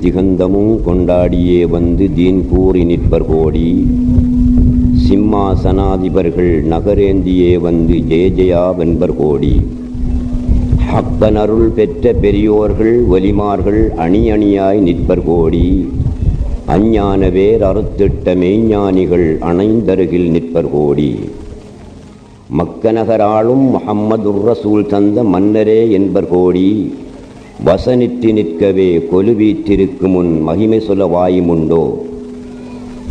திகந்தமும் கொண்டாடியே வந்து தீன் கூறி நிற்பர் கோடி, சிம்மாசனாதிபர்கள் நகரேந்தியே வந்து ஜெய ஜெயா வென்பர் கோடி. ஹக்கனருள் பெற்ற பெரியோர்கள் வலிமார்கள் அணி அணியாய் நிற்பர் கோடி, அஞ்ஞானவேர் அறுத்திட்ட மெய்ஞானிகள் அணைந்தருகில் நிற்பர் கோடி. மக்கநகராளும் முஹம்மதுர் ரசூல் தந்த மன்னரே என்பர் கோடி, வசனித்து நிற்கவே கொலுவீற்றிருக்கு முன் மகிமை சொல்ல வாயுமுண்டோ.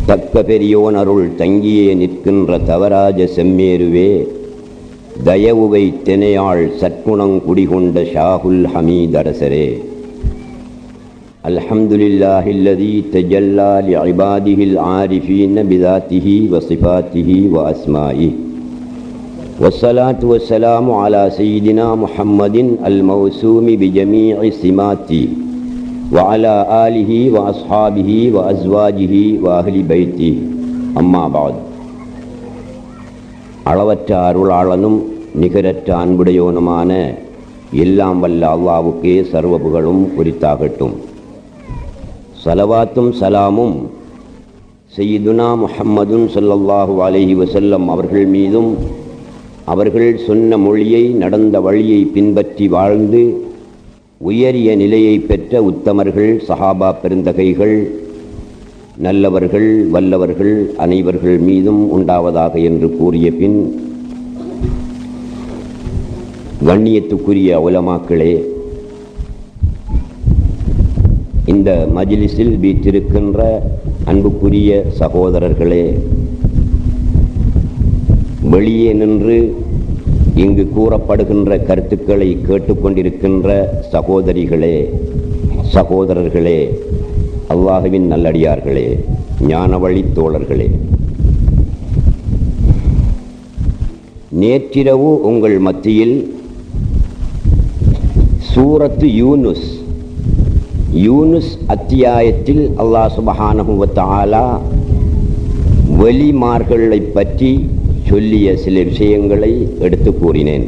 தக்க பெரியோன் அருள் தங்கியே நிற்கின்ற தவராஜ செம்மேருவே, தயவுவை தெனையாள் சற்குணங் குடிகொண்ட ஷாகுல் ஹமீத் அரசரே. அல்ஹம்துலில்லாஹில்லதீ தஜல்லா லிஇபாதிஹில் ஆரிஃபீன பிதாத்திஹி வசிஃபாத்திஹி வ அஸ்மாஇஹி. والصلاة والسلام على سيدنا محمد الموسوم بجميع سماته وعلى آله وأصحابه وأزواجه وأهل بيته. أما بعد. அளவற்ற அருளாளனும் நிகரற்ற அன்புடையோனுமான எல்லாம் வல்ல அல்லாஹ்வுக்கே சர்வ புகழும் உரித்தாகட்டும். ஸலவாத்தும் சலாமும் சய்யிதுனா முஹம்மதுன் ஸல்லல்லாஹு அலைஹி வஸல்லம் அவர்கள் மீதும், அவர்கள் சொன்ன மொழியை நடந்த வழியை பின்பற்றி வாழ்ந்து உயரிய நிலையை பெற்ற உத்தமர்கள், சஹாபா பெருந்தகைகள், நல்லவர்கள், வல்லவர்கள் அனைவர்கள் மீதும் உண்டாவதாக என்று கூறிய பின், கண்ணியத்துக்குரிய உலமாக்களே, இந்த மஜ்லிஸில் வீற்றிருக்கின்ற அன்புக்குரிய சகோதரர்களே, வெளியே நின்று இங்கு கூறப்படுகின்ற கருத்துக்களை கேட்டுக்கொண்டிருக்கின்ற சகோதரிகளே, சகோதரர்களே, அல்லாஹ்வின் நல்லடியார்களே, ஞானவழி தோழர்களே, நேற்றிரவு உங்கள் மத்தியில் சூரத்து யூனுஸ் அத்தியாயத்தில் அல்லாஹ் சுப்ஹானஹு வ தஆலா வலிமார்களை பற்றி சொல்லிய சில விஷயங்களை எடுத்து கூறினேன்.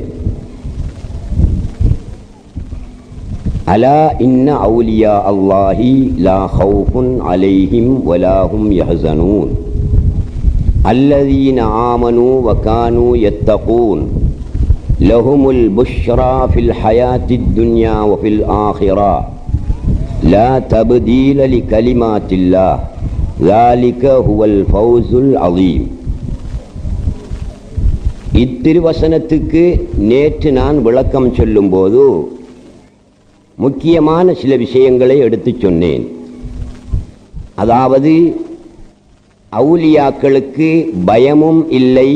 அலா இன்ன அவுலியா அல்லாஹி லா ஹவுஃபுன் அலைஹிம் வலா ஹும் யஹ்ஸனூன் அல்லதீன ஆமனூ வ கானூ யத்தகூன் லஹுமுல் புஷ்ரா ஃபில் ஹயாத்தித் துன்யா வ ஃபில் ஆখিরা லா தப்தீல லிகலிமாத்தில்லாஹ் ذلك هو الفوز العظيم. இத்திருவசனத்துக்கு நேற்று நான் விளக்கம் சொல்லும்போது முக்கியமான சில விஷயங்களை எடுத்து சொன்னேன். அதாவது அவுலியாக்களுக்கு பயமும் இல்லை,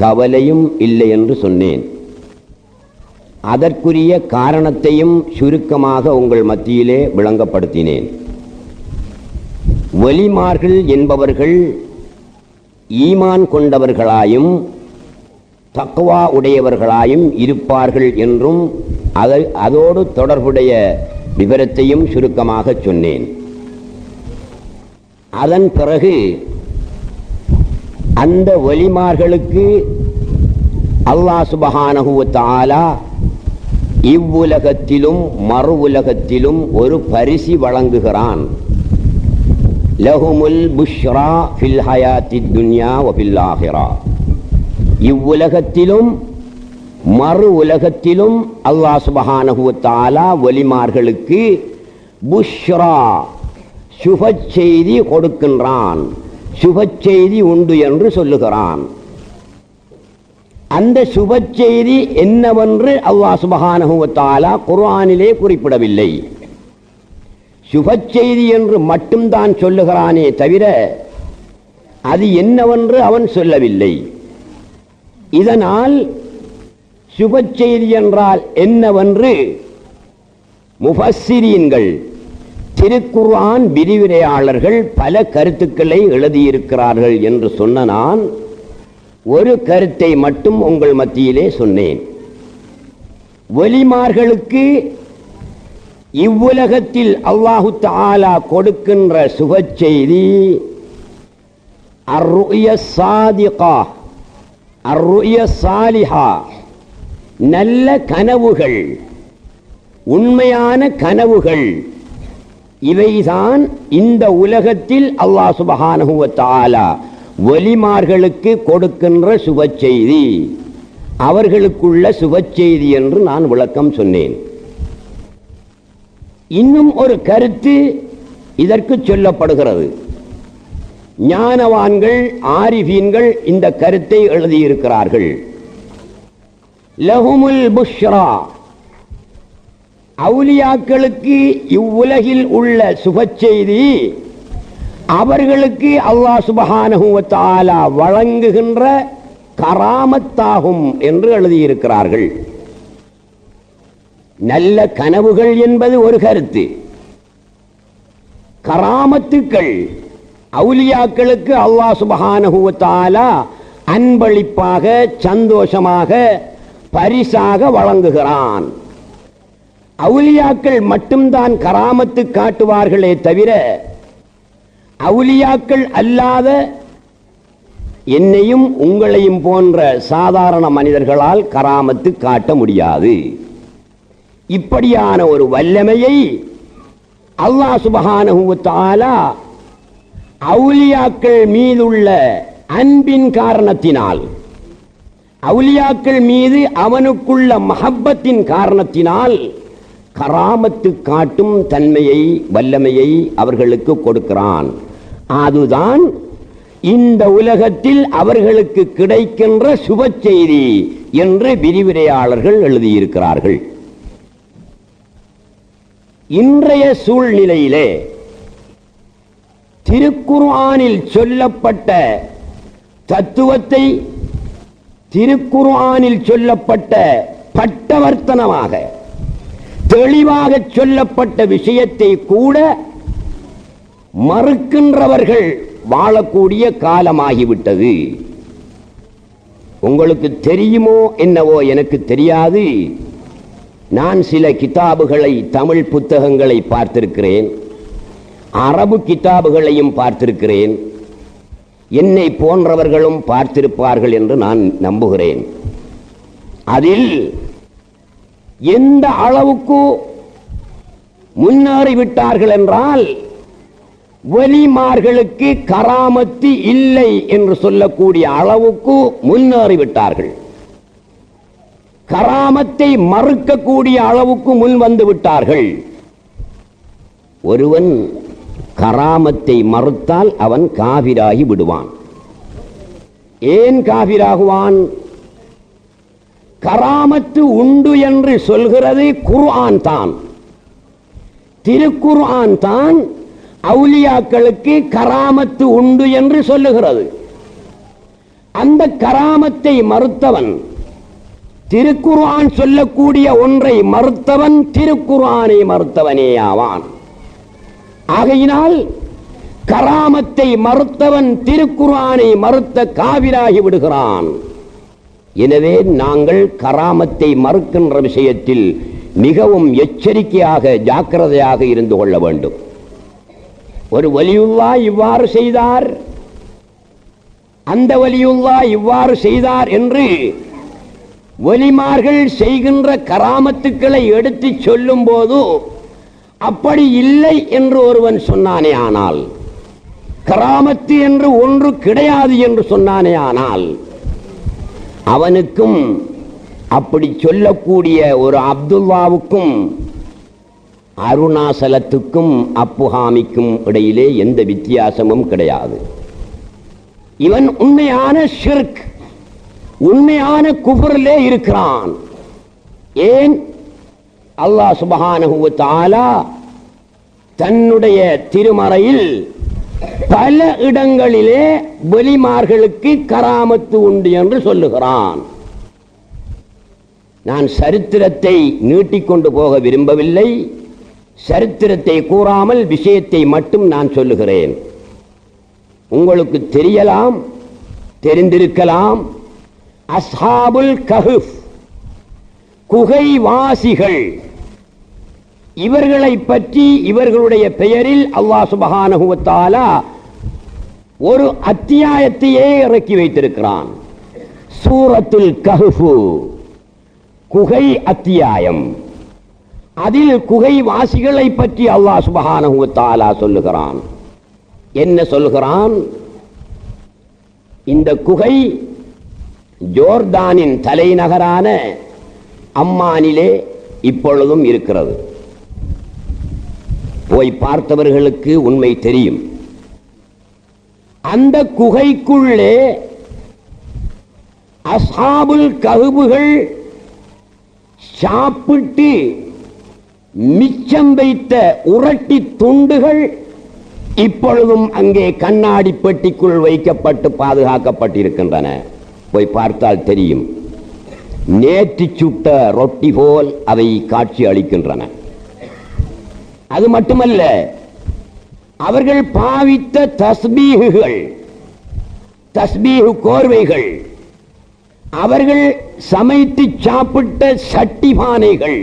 கவலையும் இல்லை என்று சொன்னேன். அதற்குரிய காரணத்தையும் சுருக்கமாக உங்கள் மத்தியிலே விளங்கப்படுத்தினேன். வலிமார்கள் என்பவர்கள் ஈமான் கொண்டவர்களாயும் தக்வா உடையவர்களாயும் இருப்பார்கள் என்றும் அதோடு தொடர்புடைய விவரத்தையும் சுருக்கமாக சொன்னேன். அதன் பிறகு அந்த வலிமார்களுக்கு அல்லாஹ் சுப்ஹானஹு வ தஆலா இவ்வுலகத்திலும் மறு உலகத்திலும் ஒரு பரிசு வழங்குகிறான். லஹுமுல் புஷ்ரா ஃபில் ஹயாத்தித் துன்யா வ ஃபில் ஆখিরা. இவ்வுலகத்திலும் மறு உலகத்திலும் அல்லாஹ் சுப்ஹானஹு வ தஆலா வலிமார்களுக்கு புஷ்ரா சுப செய்தி கொடுக்கின்றான், சுப செய்தி உண்டு என்று சொல்லுகிறான். அந்த சுப செய்தி என்னவென்று அல்லாஹ் சுப்ஹானஹு வ தஆலா குர்ஆனிலே குறிப்பிடவில்லை. சுப செய்தி என்று மட்டும்தான் சொல்லுகிறானே தவிர அது என்னவென்று அவன் சொல்லவில்லை. இதனால் சுப செய்தி என்றால் என்னவென்று முஃபஸ்ஸிரீன்கள், திருக்குர்ஆன் விரிவுரையாளர்கள் பல கருத்துக்களை எழுதியிருக்கிறார்கள் என்று சொன்ன நான் ஒரு கருத்தை மட்டும் உங்கள் மத்தியிலே சொன்னேன். வலிமார்களுக்கு இவ்வுலகத்தில் அல்லாஹு தஆலா கொடுக்கின்ற சுப செய்தி அர்ருய சாதிகா, அர்ருய சாலிஹா, நல்ல கனவுகள், உண்மையான கனவுகள். இவைதான் இந்த உலகத்தில் அல்லாஹ் சுப்ஹானஹு வ தஆலா வலிமார்களுக்கு கொடுக்கின்ற சுப செய்தி, அவர்களுக்குள்ள சுப செய்தி என்று நான் விளக்கம் சொன்னேன். இன்னும் ஒரு கருத்து இதற்கு சொல்லப்படுகிறது. ஞானவான்கள், ஆரிஃபீன்கள் இந்த கருத்தை எழுதியிருக்கிறார்கள். லஹுமுல் புஷ்ரா, அவுலியாக்களுக்கு இவ்வுலகில் உள்ள சுப செய்தி அவர்களுக்கு அல்லாஹ் சுப்ஹானஹு வ தஆலா வழங்குகின்ற கராமத்தாகும் என்று எழுதியிருக்கிறார்கள். நல்ல கனவுகள் என்பது ஒரு கருத்து. கராமத்துக்கள் அவுலியாக்களுக்கு அல்லாஹ் சுப்ஹானஹு வ தஆலா அன்பளிப்பாக, சந்தோஷமாக, பரிசாக வழங்குகிறான். அவுலியாக்கள் மட்டும்தான் கராமத்து காட்டுவார்களே தவிர அவுலியாக்கள் அல்லாத என்னையும் உங்களையும் போன்ற சாதாரண மனிதர்களால் கராமத்து காட்ட முடியாது. இப்படியான ஒரு வல்லமையை அல்லாஹ் சுப்ஹானஹு வ தஆலா அவுலியாக்கள் மீதுள்ள அன்பின் காரணத்தினால், அவுலியாக்கள் மீது அவனுக்குள்ள மஹப்பத்தின் காரணத்தினால் கராமத்து காட்டும் தன்மையை, வல்லமையை அவர்களுக்கு கொடுக்கிறான். அதுதான் இந்த உலகத்தில் அவர்களுக்கு கிடைக்கின்ற சுப செய்தி என்று விரிவுரையாளர்கள் எழுதியிருக்கிறார்கள். இன்றைய சூழ்நிலையிலே திருக்குர்ஆனில் சொல்லப்பட்ட தத்துவத்தை, திருக்குர்ஆனில் சொல்லப்பட்ட பட்டவர்த்தனமாக தெளிவாக சொல்லப்பட்ட விஷயத்தை கூட மறுக்கின்றவர்கள் வாழக்கூடிய காலமாகிவிட்டது. உங்களுக்கு தெரியுமோ என்னவோ எனக்கு தெரியாது. நான் சில கிதாபுகளை, தமிழ் புத்தகங்களை பார்த்திருக்கிறேன், அரபு கிதாபுகளையும் பார்த்திருக்கிறேன். என்னை போன்றவர்களும் பார்த்திருப்பார்கள் என்று நான் நம்புகிறேன். அதில் எந்த அளவுக்கு முன்னேறிவிட்டார்கள் என்றால், வலிமார்களுக்கு கராமத்து இல்லை என்று சொல்லக்கூடிய அளவுக்கு முன்னேறிவிட்டார்கள். கராமத்தை மறுக்கக்கூடிய அளவுக்கு முன் வந்து விட்டார்கள். ஒருவன் கராமத்தை மறுத்தால் அவன் காபிராகி விடுவான். ஏன் காபிராகுவான்? கராமத்து உண்டு என்று சொல்கிறது குர்ஆன் தான். திருக்குர்ஆன் தான் அவுலியாக்களுக்கு கராமத்து உண்டு என்று சொல்லுகிறது. அந்த கராமத்தை மறுத்தவன், திருக்குர்ஆன் சொல்லக்கூடிய ஒன்றை மறுத்தவன் திருக்குர்ஆனை மறுத்தவனே ஆவான். ஆகையினால் கராமத்தை மறுத்தவன் திருக்குர்ஆனை மறுத்த காபிராகி விடுகிறான். எனவே நாங்கள் கராமத்தை மறுக்கின்ற விஷயத்தில் மிகவும் எச்சரிக்கையாக, ஜாக்கிரதையாக இருந்து கொள்ள வேண்டும். ஒரு வலியுல்லாஹ் இவ்வாறு செய்தார், அந்த வலியுல்லாஹ் இவ்வாறு செய்தார் என்று வலிமார்கள் செய்கின்ற கராமத்துக்களை எடுத்து சொல்லும் போது அப்படி இல்லை என்று ஒருவன் சொன்னானே ஆனால், கராமத்து என்று ஒன்று கிடையாது என்று சொன்னானே ஆனால், அவனுக்கும் அப்படி சொல்லக்கூடிய ஒரு அப்துல்லாவுக்கும் அருணாசலத்துக்கும் அப்புஹாமிக்கும் இடையிலே எந்த வித்தியாசமும் கிடையாது. இவன் உண்மையான ஷிர்க், உண்மையான குஃப்ரிலே இருக்கிறான். ஏன்? அல்லாஹ் சுப்ஹானஹு வ தஆலா தன்னுடைய திருமறையில் பல இடங்களிலே வலிமார்களுக்கு கராமத்து உண்டு என்று சொல்லுகிறான். நான் சரித்திரத்தை நீட்டிக்கொண்டு போக விரும்பவில்லை. சரித்திரத்தை கூறாமல் விஷயத்தை மட்டும் நான் சொல்லுகிறேன். உங்களுக்கு தெரியலாம், தெரிந்திருக்கலாம். அஸ்ஹாபுல் கஹ்ஃப், குகைவாசிகள், இவர்களை பற்றி, இவர்களுடைய பெயரில் அல்லாஹ் சுப்ஹானஹு வ தஆலா ஒரு அத்தியாயத்தையே இறக்கி வைத்திருக்கிறான். சூரத்துல் கஹ்ஃப், குகை அத்தியாயம். அதில் குகைவாசிகளை பற்றி அல்லாஹ் சுப்ஹானஹு வ தஆலா சொல்லுகிறான். என்ன சொல்கிறான்? இந்த குகை ஜோர்தானின் தலைநகரான அம்மானிலே இப்பொழுதும் இருக்கிறது. போய் பார்த்தவர்களுக்கு உண்மை தெரியும். அந்த குகைக்குள்ளே அஸ்ஹாபுல் கஹ்ஃப்கள் சாப்பிட்டு மிச்சம் வைத்த உரட்டி துண்டுகள் இப்பொழுதும் அங்கே கண்ணாடி பெட்டிக்குள் வைக்கப்பட்டு பாதுகாக்கப்பட்டிருக்கின்றன. போய் பார்த்தால் தெரியும். நேற்று சுட்ட ரொட்டி போல் அவை காட்சி அளிக்கின்றன. அது மட்டுமல்ல, அவர்கள் பாவித்த தஸ்பீஹுகள், தஸ்பீஹு கோர்வைகள், அவர்கள் சமைத்து சாப்பிட்ட சட்டி பானைகள்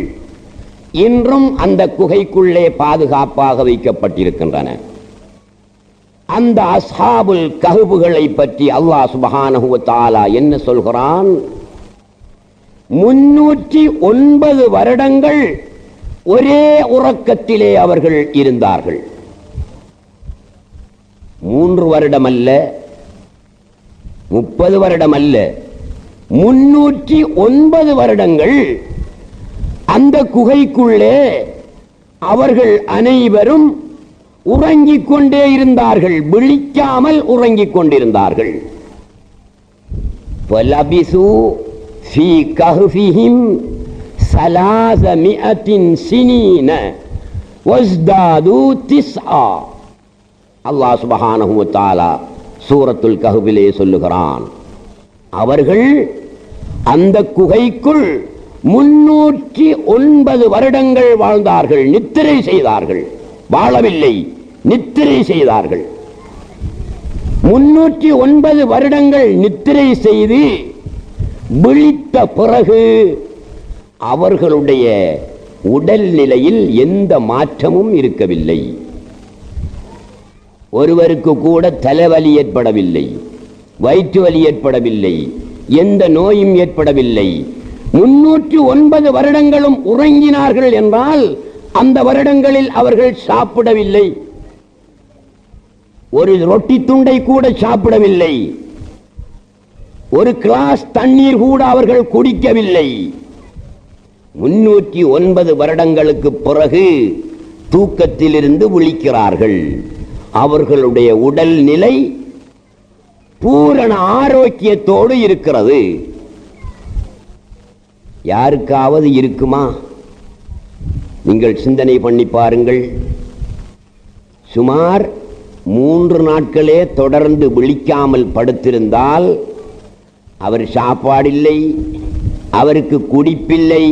இன்றும் அந்த குகைக்குள்ளே பாதுகாப்பாக வைக்கப்பட்டிருக்கின்றன. அந்த அஸ்ஹாபுல் கஹ்ஃபுகளை பற்றி அல்லாஹ் சுப்ஹானஹு வ தஆலா என்ன சொல்கிறான்? 309 வருடங்கள் ஒரே உறக்கத்திலே அவர்கள் இருந்தார்கள். 3 வருடம் அல்ல, 30 வருடம் அல்ல, 309 வருடங்கள் அந்த குகைக்குள்ளே அவர்கள் அனைவரும் உறங்கிக் கொண்டே இருந்தார்கள், விழிக்காமல் உறங்கிக் கொண்டிருந்தார்கள். فَلَبِثُوا فِي كَهْفِهِمْ 300 سِنِينَ وَازْدَادُوا 9. அல்லாஹ் சுப்ஹானஹு வ தஆலா சூரத்துல் கஹ்ஃபிலே சொல்லுகிறான், அவர்கள் அந்த குகைக்குள் 309 வருடங்கள் வாழ்ந்தார்கள், நித்திரை செய்தார்கள், வாழவில்லை, நித்திரை செய்தார்கள். 309 வருடங்கள் நித்திரை செய்து விழித்த பிறகு அவர்களுடைய உடல் நிலையில் எந்த மாற்றமும் இருக்கவில்லை. ஒருவருக்கு கூட தலைவலி ஏற்படவில்லை, வயிற்று வலி ஏற்படவில்லை, எந்த நோயும் ஏற்படவில்லை. 309 வருடங்களும் உறங்கினார்கள் என்றால் அந்த வருடங்களில் அவர்கள் சாப்பிடவில்லை, ஒரு ரொட்டி துண்டை கூட சாப்பிடவில்லை, ஒரு கிளாஸ் தண்ணீர் கூட அவர்கள் குடிக்கவில்லை. 309 வருடங்களுக்கு பிறகு தூக்கத்திலிருந்து விழிக்கிறார்கள். அவர்களுடைய உடல் நிலை பூரண ஆரோக்கியத்தோடு இருக்கிறது. யாருக்காவது இருக்குமா? நீங்கள் சிந்தனை பண்ணி பாருங்கள். சுமார் 3 நாட்களே தொடர்ந்து விழிக்காமல் படுத்திருந்தால் அவர் சாப்பாடில்லை, அவருக்கு குடிப்பில்லை.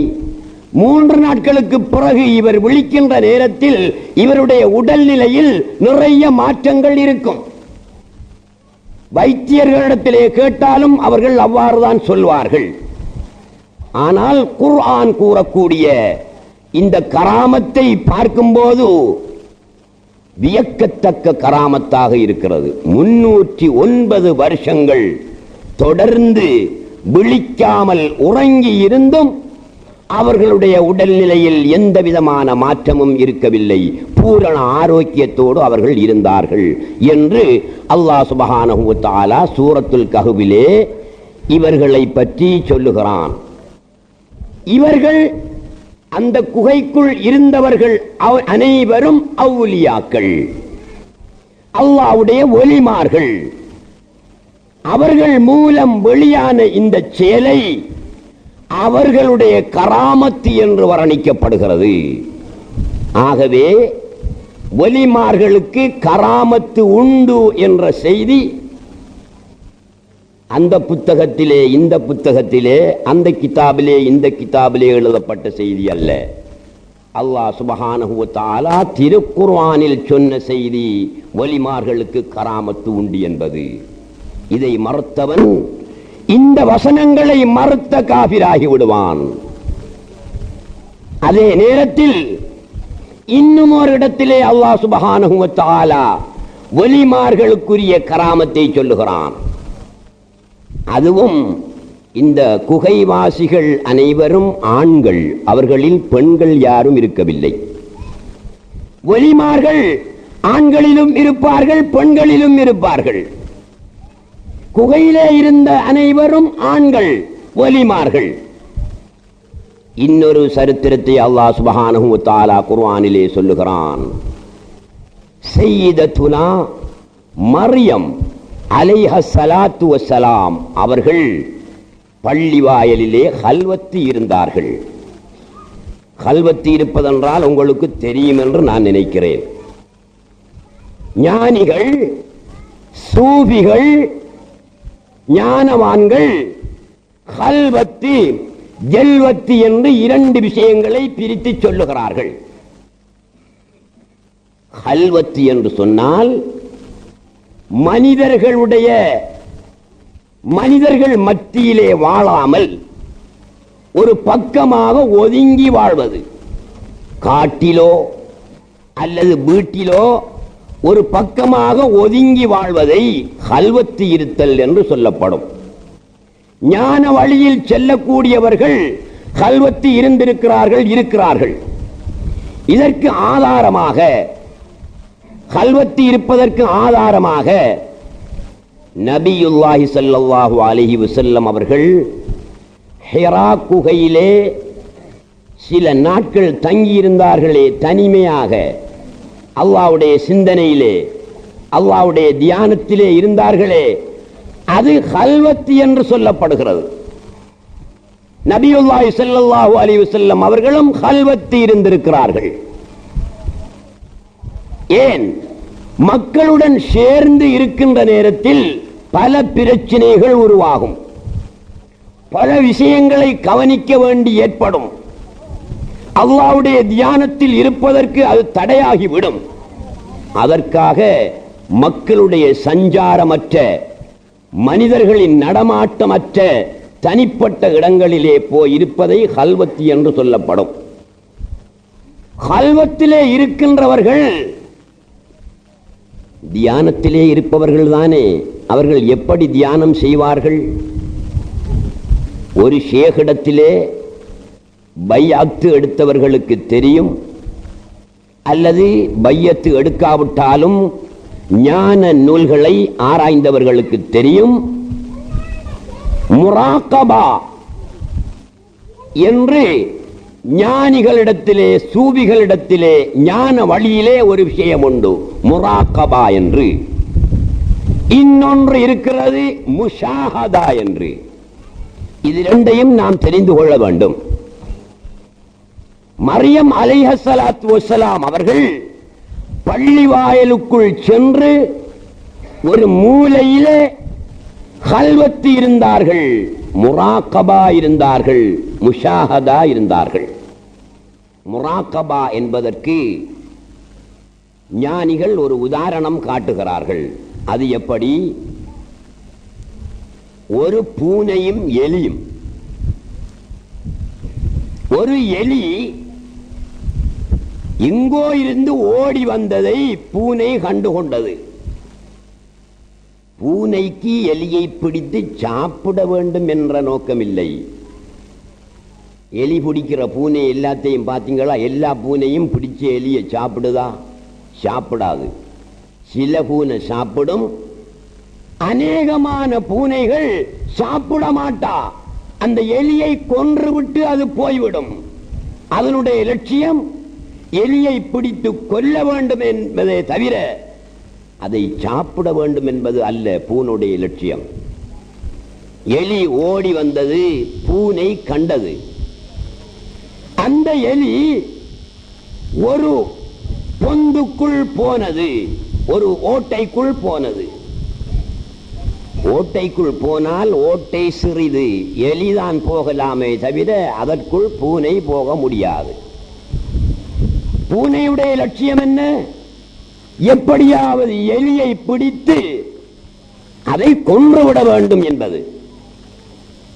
3 நாட்களுக்கு பிறகு இவர் விழிக்கின்ற நேரத்தில் இவருடைய உடல் நிலையில் நிறைய மாற்றங்கள் இருக்கும். வைத்தியர்களிடத்திலே கேட்டாலும் அவர்கள் அவ்வாறுதான் சொல்வார்கள். ஆனால் குர்ஆன் கூறக்கூடிய இந்த கராமத்தை பார்க்கும்போது வியக்கத்தக்க கராமத்தாக இருக்கிறது. 309 வருஷங்கள் தொடர்ந்து விழிக்காமல் உறங்கி இருந்தும் அவர்களுடைய உடல்நிலையில் எந்த விதமான மாற்றமும் இருக்கவில்லை, பூரண ஆரோக்கியத்தோடு அவர்கள் இருந்தார்கள் என்று அல்லாஹ் சுப்ஹானஹு வ தஆலா சூரத்துல் கஹ்ஃபிலே இவர்களை பற்றி சொல்லுகிறான். இவர்கள் அந்த குகைக்குள் இருந்தவர்கள் அனைவரும் அவுலியாக்கள், அல்லாஹ்வுடைய ஒலிமார்கள். அவர்கள் மூலம் வெளியான இந்த செயலை அவர்களுடைய கராமத்து என்று வர்ணிக்கப்படுகிறது. ஆகவே ஒலிமார்களுக்கு கராமத்து உண்டு என்ற செய்தி அந்த புத்தகத்திலே, இந்த புத்தகத்திலே, அந்த கிதாபிலே, இந்த கிதாபிலே எழுதப்பட்ட செய்தி அல்ல. அல்லாஹ் சுப்ஹானஹு வ தஆலா திருக்குர்ஆனில் சொன்ன செய்தி ஒலிமார்களுக்கு கராமத்து உண்டு என்பது. இதை மறுத்தவன் இந்த வசனங்களை மறுத்த காபிராகி விடுவான். அதே நேரத்தில் இன்னும் ஒரு இடத்திலே அல்லாஹ் சுப்ஹானஹு வ தஆலா ஒலிமார்களுக்குரிய கராமத்தை சொல்லுகிறான். அதுவும் இந்த குகைவாசிகள் அனைவரும் ஆண்கள், அவர்களில் பெண்கள் யாரும் இருக்கவில்லை. ஒலிமார்கள் ஆண்களிலும் இருப்பார்கள், பெண்களிலும் இருப்பார்கள். குகையிலே இருந்த அனைவரும் ஆண்கள், ஒலிமார்கள். இன்னொரு சரித்திரத்தை அல்லாஹ் சுப்ஹானஹு வ தஆலா குர்ஆனிலே சொல்லுகிறான். சய்யிதத்துனா மரியம் அலைஹா ஸலாத்து வஸ்ஸலாம் அவர்கள் பள்ளி வாயலிலே கல்வத்து இருந்தார்கள். கல்வத்து இருப்பதென்றால் உங்களுக்கு தெரியும் என்று நான் நினைக்கிறேன். ஞானிகள், சூபிகள், ஞானவான்கள் கல்வத்து, ஜல்வத்து என்று 2 விஷயங்களை பிரித்து சொல்லுகிறார்கள். கல்வத்து என்று சொன்னால் மனிதர்கள் மத்தியிலே வாழாமல் ஒரு பக்கமாக ஒதுங்கி வாழ்வது. காட்டிலோ அல்லது வீட்டிலோ ஒரு பக்கமாக ஒதுங்கி வாழ்வதை ஹல்வத்து இருத்தல் என்று சொல்லப்படும். ஞான வழியில் செல்லக்கூடியவர்கள் ஹல்வத்து இருக்கிறார்கள். இதற்கு ஆதாரமாக, ஹல்வத்து இருப்பதற்கு ஆதாரமாக நபியுல்லாஹி ஸல்லல்லாஹு அலைஹி வஸல்லம் அவர்கள் ஹிரா குகையிலே சில நாட்கள் தங்கியிருந்தார்களே, தனிமையாக அல்லாஹ்வுடைய சிந்தனையிலே, அல்லாஹ்வுடைய தியானத்திலே இருந்தார்களே, அது ஹல்வத் என்று சொல்லப்படுகிறது. நபியுல்லாஹி ஸல்லல்லாஹு அலைஹி வஸல்லம் அவர்களும் ஹல்வத் இருந்திருக்கிறார்கள். ஏன்? மக்களுடன் சேர்ந்து இருக்கின்ற நேரத்தில் பல பிரச்சனைகள் உருவாகும், பல விஷயங்களை கவனிக்க வேண்டி ஏற்படும். அல்லாஹ்வுடைய தியானத்தில் இருப்பதற்கு அது தடையாகிவிடும். அதற்காக மக்களுடைய சஞ்சாரமற்ற, மனிதர்களின் நடமாட்டமற்ற தனிப்பட்ட இடங்களிலே போய் இருப்பதை ஹல்வத் என்று சொல்லப்படும். ஹல்வத்திலே இருக்கின்றவர்கள் தியானத்திலே இருப்பவர்கள் தானே. அவர்கள் எப்படி தியானம் செய்வார்கள்? ஒரு ஷேகிடத்திலே பையத்து எடுத்தவர்களுக்கு தெரியும், அல்லது பையத்து எடுக்காவிட்டாலும் ஞான நூல்களை ஆராய்ந்தவர்களுக்கு தெரியும். முராக்கபா என்று ஞானிகளிடத்திலே, சூபிகளிடத்திலே, ஞான வழியிலே ஒரு விஷயம் உண்டு, முராக்கபா என்று. இன்னொன்று இருக்கிறது முஷாஹதா என்று. இது இரண்டையும் நாம் தெரிந்து கொள்ள வேண்டும். மரியம் அலைஹிஸ்ஸலாத்து வஸ்ஸலாம் அவர்கள் பள்ளி வாயிலுக்குள் சென்று ஒரு மூலையிலே ஹல்வத்து இருந்தார்கள், முராக்கபா இருந்தார்கள், முஷாஹதா இருந்தார்கள். முராக்கபா என்பதற்கு ஞானிகள் ஒரு உதாரணம் காட்டுகிறார்கள். அது எப்படி? ஒரு பூனையும் எலியும். ஒரு எலி எங்கோ இருந்து ஓடி வந்ததை பூனை கண்டுகொண்டது. பூனைக்கு எலியை பிடித்து சாப்பிட வேண்டும் என்ற நோக்கம் இல்லை. எலி பிடிக்கிற பூனை எல்லாத்தையும் பார்த்தீங்களா? எல்லா பூனையும் பிடிச்ச எலியை சாப்பிடுதா? சாப்பிடாது. சில பூனை சாப்பிடும், அநேகமான பூனைகள் சாப்பிட மாட்டா. அந்த எலியை கொன்று விட்டு அது போய்விடும். அதனுடைய லட்சியம் எலியை பிடித்து கொல்ல வேண்டும் என்பதை தவிர அதை சாப்பிட வேண்டும் என்பது அல்ல பூனுடைய லட்சியம். எலி ஓடி வந்தது, பூனை கண்டது. அந்த எலி ஒரு பொந்துக்குள் போனது, ஒரு ஓட்டைக்குள் போனது. ஓட்டைக்குள் போனால் ஓட்டை சிறிது, எலிதான் போகலாமே தவிர அதற்குள் பூனை போக முடியாது. பூனையுடைய லட்சியம் என்ன? எப்படியாவது எலியை பிடித்து அதை கொன்றுவிட வேண்டும் என்பது.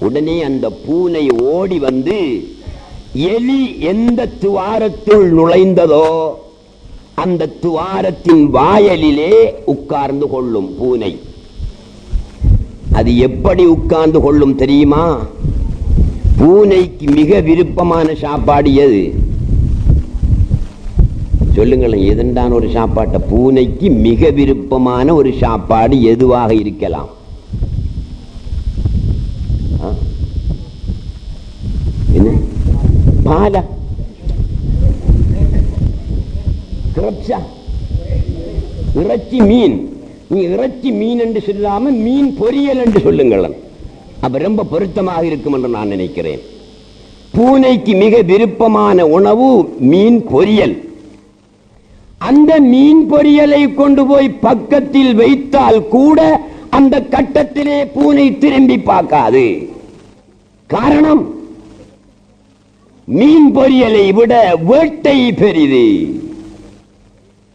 உடனே அந்த பூனை ஓடி வந்து எலி எந்த துவாரத்துள் நுழைந்ததோ அந்த துவாரத்தின் வாயலிலே உட்கார்ந்து கொள்ளும் பூனை. அது எப்படி உட்கார்ந்து கொள்ளும் தெரியுமா? பூனைக்கு மிக விருப்பமான சாப்பாடு எது? சொல்லுங்களேன், எதென்றான ஒரு சாப்பாட்டை? பூனைக்கு மிக விருப்பமான ஒரு சாப்பாடு எதுவாக இருக்கலாம்? என்ன? பாலா, கிரப்ஸா, இறைச்சி, மீன். நீ இறைச்சி மீன் என்று சொல்லாம மீன் பொரியல் என்று சொல்லுங்களேன். அப்ப ரொம்ப பொருத்தமாக இருக்கும் என்று நான் நினைக்கிறேன். பூனைக்கு மிக விருப்பமான உணவு மீன் பொரியல். அந்த மீன் பொரியலை கொண்டு போய் பக்கத்தில் வைத்தால் கூட அந்த கட்டத்திலே பூனை திரும்பி பார்க்காது. காரணம், மீன் பொரியலை விட வேட்டை பெரிது.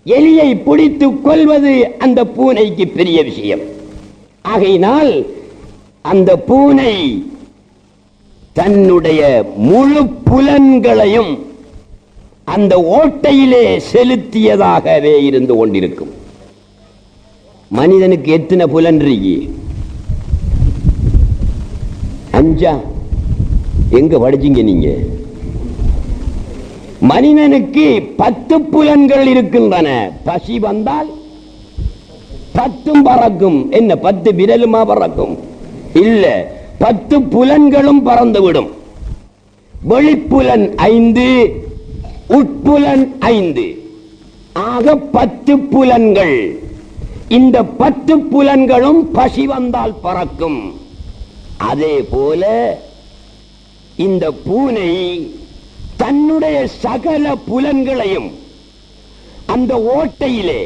எலியை பிடித்து கொள்வது அந்த பூனைக்கு பெரிய விஷயம். ஆகையினால் அந்த பூனை தன்னுடைய முழு புலன்களையும் அந்த ஓட்டையிலே செலுத்தியதாகவே இருந்து கொண்டிருக்கும். மனிதனுக்கு எத்தனை புலன் இருக்கு? 5. எங்க படிச்சீங்க நீங்க? மனிதனுக்கு 10 புலன்கள் இருக்கின்றன. பசி வந்தால் 10 பறக்கும். என்ன 10 விரலுமா பறக்கும்? இல்ல, 10 புலன்களும் பறந்துவிடும். வெளிப்புலன் 5, உட்புலன் 5, ஆக 10 புலன்கள். இந்த 10 புலன்களும் பசி வந்தால் பறக்கும். அதே போல இந்த பூனை தன்னுடைய சகல புலன்களையும் அந்த ஓட்டையிலே,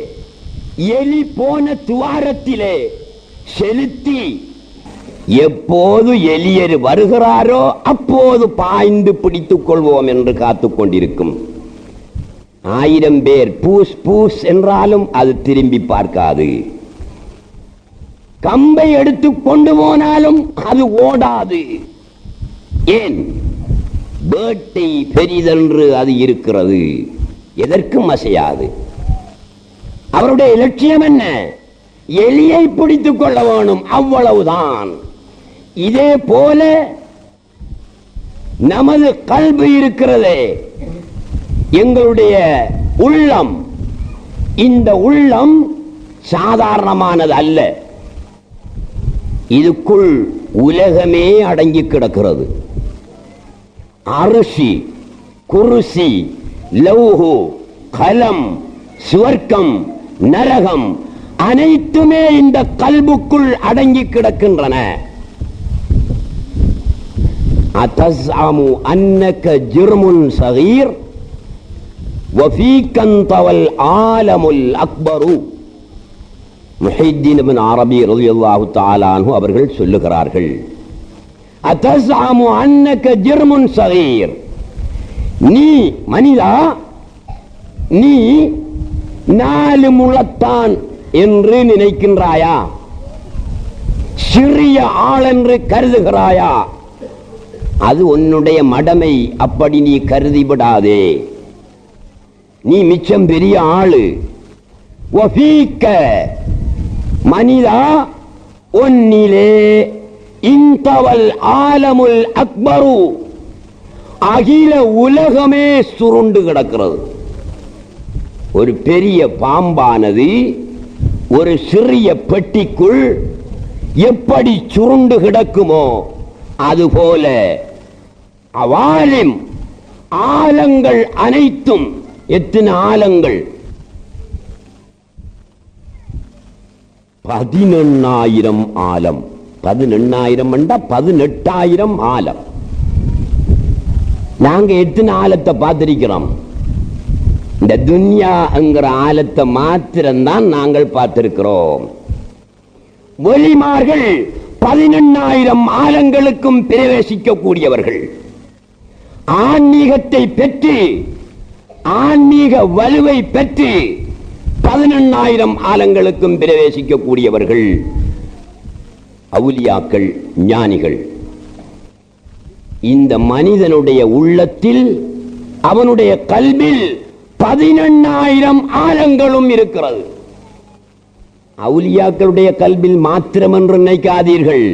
எலி போன துவாரத்திலே செலுத்தி, எப்போது எலியர் வருகிறாரோ அப்போது பாய்ந்து பிடித்துக் கொள்வோம் என்று காத்துக் கொண்டிருக்கும். 1000 பேர் பூஸ் பூஸ் என்றாலும் அது திரும்பி பார்க்காது. கம்பை எடுத்து கொண்டு போனாலும் அது ஓடாது. ஏன்? வேட்டை பெரிதென்று அது இருக்கிறது. எதற்கும் அசையாது. அவருடைய இலட்சியம் என்ன? எலியை பிடித்துக் கொள்ள வேணும், அவ்வளவுதான். இதே போல நமது கல்வி இருக்கிறதே, எங்களுடைய உள்ளம். இந்த உள்ளம் சாதாரணமானது அல்ல. இதுக்குள் உலகமே அடங்கி கிடக்கிறது. அரிசி, குருசி, லௌஹு, கலம், சுவர்க்கம், நரகம் அனைத்துமே இந்த கல்புக்குள் அடங்கி கிடக்கின்றன. அத்தஸ்அமு அன்னக ஜிர்முன் ஸகீர் வஃபீக அன்தவல் ஆலமுல் அக்பரு. முஹித்தீன் இப்னு அரபி ரலியல்லாஹு தஆலா அன்ஹு அவர்கள் சொல்லுகிறார்கள், அத்தஸ்அமு அன்னக ஜிர்முன் ஸகீர், நீ மனிதா, நீ 4 முழத்தான் என்று நினைக்கின்றாயா? சிறிய ஆள் என்று கருதுகிறாயா? அது உன்னுடைய மடமை. அப்படி நீ கருதிவிடாதே. நீ மிச்சம் பெரிய ஆளு. வஃபீக, மனிதா, உன்னிலே இன்தவல் ஆலமுல் அக்பரு, அகில உலகமே சுருண்டு கிடக்கிறது. ஒரு பெரிய பாம்பானது ஒரு சிறிய பெட்டிக்குள் எப்படி சுருண்டு கிடக்குமோ அதுபோல அவாலிம், ஆலங்கள் அனைத்தும். எத்தனை ஆலங்கள்? 18,000 ஆலம். 18,000 என்றா 18,000 ஆலம். நாங்க எத்தனை ஆலத்தை பார்த்திருக்கிறோம்? இந்த துன்யா என்கிற ஆலத்தை மாத்திரம்தான் நாங்கள் பார்த்திருக்கிறோம். ஒலிமார்கள் 18,000 ஆலங்களுக்கும் பிரவேசிக்க கூடியவர்கள். ஆன்மீகத்தை பெற்று, ஆன்மீக வலுவை பெற்று 18,000 ஆலங்களுக்கும் பிரவேசிக்க கூடியவர்கள் அவுலியாக்கள், ஞானிகள். இந்த மனிதனுடைய உள்ளத்தில், அவனுடைய கல்பில் 18,000 ஆலங்களும் இருக்கிறது. அவுலியாக்களுடைய கல்பில் மாத்திரம் என்று நினைக்காதீர்கள்.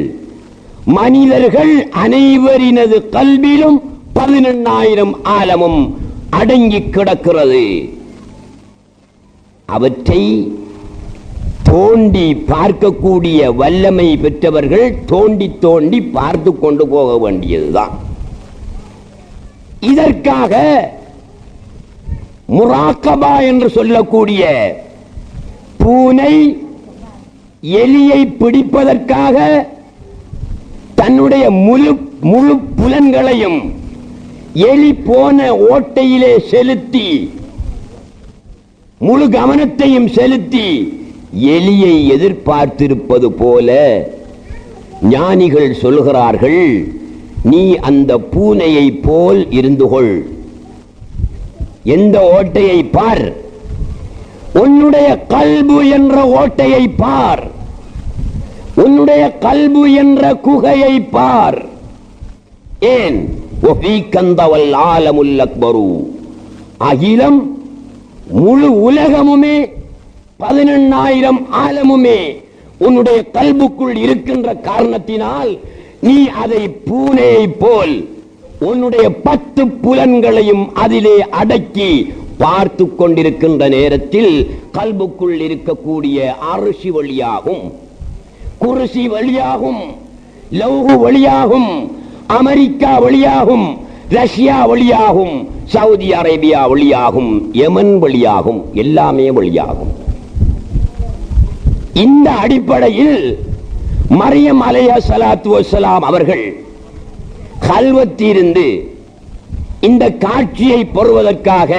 மனிதர்கள் அனைவரினது கல்விலும் 18,000 ஆலமும் அடங்கி கிடக்கிறது. அவற்றை தோண்டி பார்க்கக்கூடிய வல்லமை பெற்றவர்கள் தோண்டி தோண்டி பார்த்து கொண்டு போக வேண்டியதுதான். இதற்காக முராக்கபா என்று சொல்லக்கூடிய பூனை எலியை பிடிப்பதற்காக தன்னுடைய முழு புலன்களையும் எலி போன ஓட்டையிலே செலுத்தி, முழு கவனத்தையும் செலுத்தி எலியை எதிர்பார்த்திருப்பது போல ஞானிகள் சொல்கிறார்கள், நீ அந்த பூனையை போல் இருந்து கொள். எந்த ஓட்டையை பார்? உன்னுடைய கல்பு என்ற ஓட்டையை பார். உன்னுடைய கல்பு என்ற குகையை பார். ஏன்? வஃபீகந்தவல் ஆலமுல் அக்பரு, அகிலம், முழு உலகமுமே 18,000 ஆலமுமே உன்னுடைய கல்புக்குள் இருக்கின்ற காரணத்தினால் நீ அதை பூனையை போல் உன்னுடைய 10 புலன்களையும் அதிலே அடக்கி பார்த்து கொண்டிருக்கின்ற நேரத்தில் கல்புக்குள் இருக்கக்கூடிய அரிசி வழியாகும், குருசி வழியாகும், லௌகு வழியாகும், அமெரிக்கா வழியாகும், ரஷ்யா வழியாகும், சவுதி அரேபியா வழியாகும், யமன் வழியாகும், எல்லாமே வழியாகும். இந்த அடிப்படையில் மரியம் அலைஹிஸ்ஸலாத்து வஸ்ஸலாம் அவர்கள் கல்வத்திலிருந்து இந்த காட்சியை பெறுவதற்காக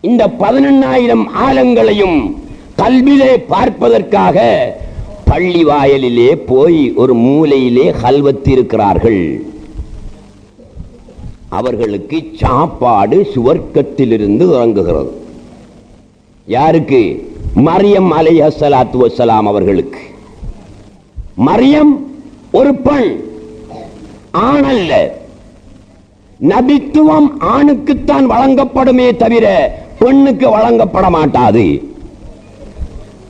இந்த 18,000 ஆலங்களையும் கல்விலே பார்ப்பதற்காக பள்ளி வாயலிலே போய் ஒரு மூலையிலே கல்வத்திருக்கிறார்கள். அவர்களுக்கு சாப்பாடு சுவர்க்கத்திலிருந்து இறங்குகிறது. யாருக்கு? மரியம் அலைஹிஸ்ஸலாத்து வஸ்ஸலாம் அவர்களுக்கு. மரியம் ஒரு பெண், ஆணல்ல. நபித்துவம் ஆணுக்குத்தான் வழங்கப்படுமே தவிர பெண்ணுக்கு வழங்கப்பட மாட்டாது.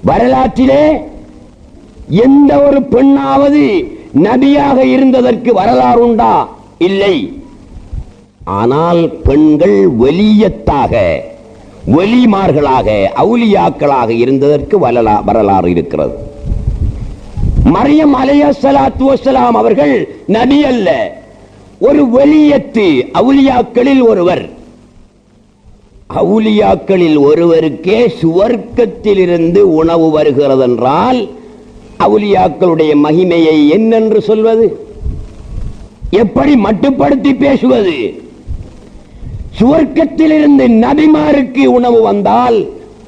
வரலாற்றிலே எந்த ஒரு பெண்ணாவது நபியாக இருந்ததற்கு வரலாறு உண்டா? இல்லை. ஆனால் பெண்கள் வெளியத்தாக, வெளிமார்களாக, அவுலியாக்களாக இருந்ததற்கு வரலாறு இருக்கிறது. மரியம் அலைஹிஸ்ஸலாத்து வஸ்ஸலாம் அவர்கள் நபி அல்ல, ஒரு வெளியத்து, அவுலியாக்களில் ஒருவர். அவுலியாக்களில் ஒருவருக்கே சுவர்க்கத்திலிருந்து உணவு வருகிறது என்றால் அவுலியாக்களுடைய மகிமையை என்னென்று சொல்வது? எப்படி மட்டுப்படுத்தி பேசுவது? சுவர்க்கத்திலிருந்து நபிமாருக்கு உணவு வந்தால்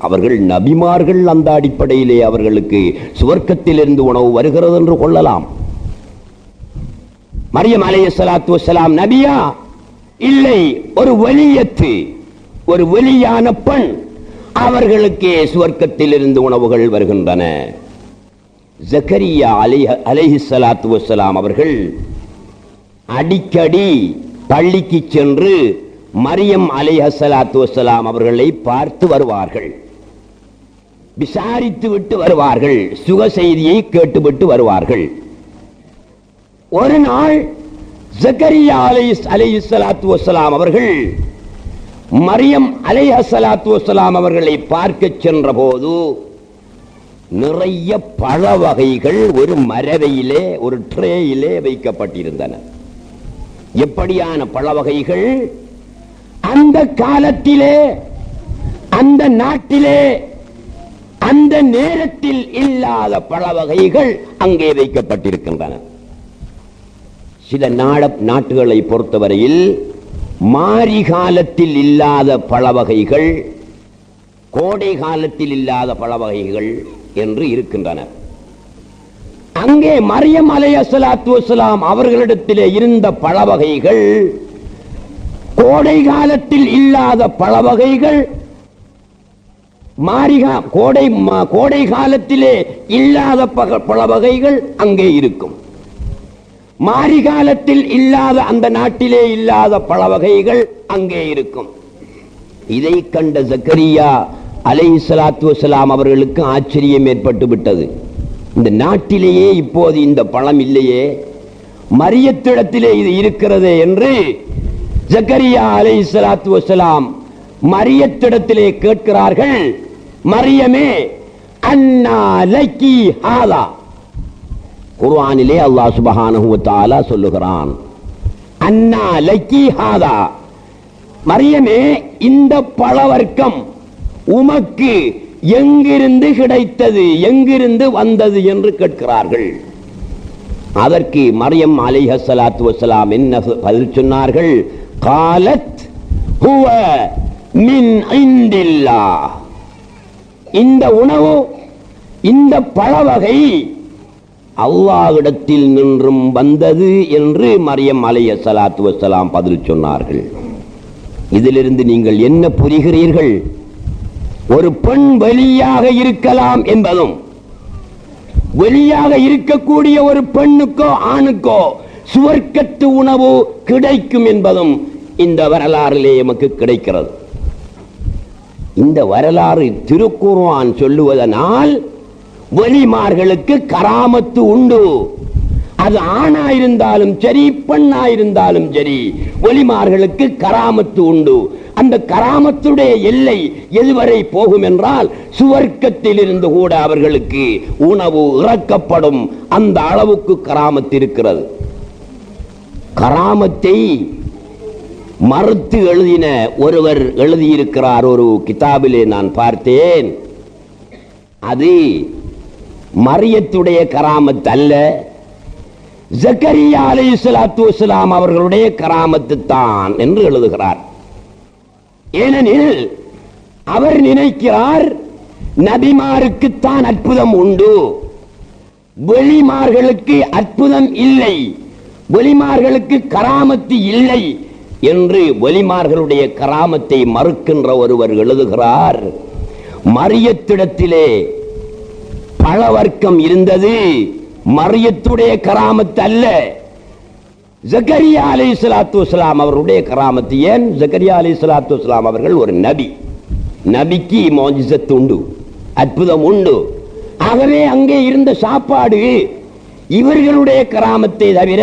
அவர்கள் நபிமார்கள், அந்த அடிப்படையிலே அவர்களுக்கு சுவர்க்கத்திலிருந்து உணவு வருகிறது என்று கொள்ளலாம். மரியம் அலைஹிஸ்ஸலாத்து வஸ்ஸலாம் நபியா? இல்லை, ஒரு வலியத்து, ஒரு வெளியான பெண். அவர்களுக்கே சுவர்க்கத்திலிருந்து உணவுகள் வருகின்றன. ஜக்கரியா அலைஹிஸ்ஸலாத்து வஸ்ஸலாம் அவர்கள் அடிக்கடி பள்ளிக்கு சென்று மரியம் அலைஹிஸ்ஸலாத்து வஸ்ஸலாம் அவர்களை பார்த்து வருவார்கள், விசாரித்து விட்டு வருவார்கள், சுக செய்தியை கேட்டுவிட்டு வருவார்கள். ஒரு நாள் ஜக்கரியா அலைஹிஸ்ஸலாத்து வஸ்ஸலாம் அவர்கள் மரியம் அலைஹிஸ்ஸலாத்து வஸ்ஸலாம் அவர்களை பார்க்க சென்ற போது நிறைய பழ வகைகள் ஒரு மரவையிலே, ஒரு ட்ரேயிலே வைக்கப்பட்டிருந்தன. எப்படியான பழ வகைகள்? அந்த காலத்திலே, அந்த நாட்டிலே, அந்த நேரத்தில் இல்லாத பழ வகைகள் அங்கே வைக்கப்பட்டிருக்கின்றன. சில நாட்டுகளை பொறுத்தவரையில் மாரி காலத்தில் இல்லாத பழ வகைகள், கோடை காலத்தில் இல்லாத பழ வகைகள் என்று இருக்கின்றன. அங்கே மரியம் அலைஹிஸ்ஸலாத்து வஸ்ஸலாம் அவர்களிடத்திலே இருந்த பழ வகைகள், கோடை காலத்தில் இல்லாத பழ வகைகள், கோடை காலத்திலே இல்லாத பழ வகைகள் அங்கே இருக்கும். மாரி காலத்தில் இல்லாத, அந்த நாட்டிலே இல்லாத பழ வகைகள் அங்கே இருக்கும். இதை கண்ட ஜக்கரியா அலைஹிஸ்ஸலாத்து வஸ்ஸலாம் அவர்களுக்கு ஆச்சரியம் ஏற்பட்டு விட்டது. இந்த நாட்டிலேயே இப்போது இந்த பழம் இல்லையே, மரியத்திடத்திலே இது இருக்கிறது என்று ஜக்கரியா அலைஹிஸ்ஸலாத்து வஸ்ஸலாம் மரியத்திடத்திலே கேட்கிறார்கள். மரியமே, அன்னா லக்கி ஹாதா. குர்ஆனிலே அல்லாஹ் சுப்ஹானஹு வ தஆலா சொல்லுகிறான், அன்னா லக்கி ஹாதா. மரியமே, இந்த பழவர்க்கம் உமக்கு எங்கிருந்து கிடைத்தது, எங்கிருந்து வந்தது என்று கேட்கிறார்கள். அதற்கு மரியம் அலைஹிஸ்ஸலாத்து வஸ்ஸலாம் என்ன பதில் சொன்னார்கள்? காலத் ஹுவ மின் இன்டில்லாஹ். இந்த உணவு, இந்த பழவகை அல்லாஹ்விடத்தில் நின்றும் வந்தது என்று மரியம் அலைஹிஸ்ஸலாத்து வஸ்ஸலாம் பதில் சொன்னார்கள். இதிலிருந்து நீங்கள் என்ன புரிகிறீர்கள்? ஒரு பெண் வெளியாக இருக்கலாம் என்பதும், வெளியாக இருக்கக்கூடிய ஒரு பெண்ணுக்கோ ஆணுக்கோ சுவர்க்கத்து உணவு கிடைக்கும் என்பதும் இந்த வரலாறிலே நமக்கு கிடைக்கிறது. இந்த வரலாறு திருக்குர்ஆன் சொல்லுவதனால் வலிமார்களுக்கு கராமத்து உண்டு. அது ஆணாயிருந்தாலும் சரி பெண்ணாயிருந்தாலும் சரி வலிமார்களுக்கு கராமத்து உண்டு. அந்த கராமத்துடைய எல்லை எதுவரை போகும் என்றால் சுவர்க்கத்தில் இருந்து கூட அவர்களுக்கு உணவு இறக்கப்படும். அந்த அளவுக்கு கராமத்து இருக்கிறது. கராமத்தை மறுத்து எழுதின ஒருவர் எழுதியிருக்கிறார். ஒரு கிதாபிலே நான் பார்த்தேன். அது மரியத்துடைய கராமத் அல்ல, ஜக்கரியா அலைஹிஸ்ஸலாத்து வஸ்ஸலாம் அவர்களுடைய கராமத்து தான் என்று எழுதுகிறார். ஏனெனில் அவர் நினைக்கிறார் நபிமாருக்குத்தான் அற்புதம் உண்டு, வெளிமார்களுக்கு அற்புதம் இல்லை, வெளிமார்களுக்கு கராமத்து இல்லை என்று வெளிமார்களுடைய கராமத்தை மறுக்கின்ற ஒருவர் எழுதுகிறார். மரியத்திடத்திலே பழவர்க்கம் இருந்தது, மரியத்துடைய கராமத்து அல்ல, ஜக்கரியா அலைஹிஸ்ஸலாத்து வஸ்ஸலாம் அவர்களுடைய கராமத்து. ஏன்? ஜக்கரியா அலைஹிஸ்ஸலாத்து வஸ்ஸலாம் அவர்கள் ஒரு நபி, நபிக்கு மோஜிசத் உண்டு, அற்புதம் உண்டு. ஆகவே அங்கே இருந்த சாப்பாடு இவர்களுடைய கராமத்தை தவிர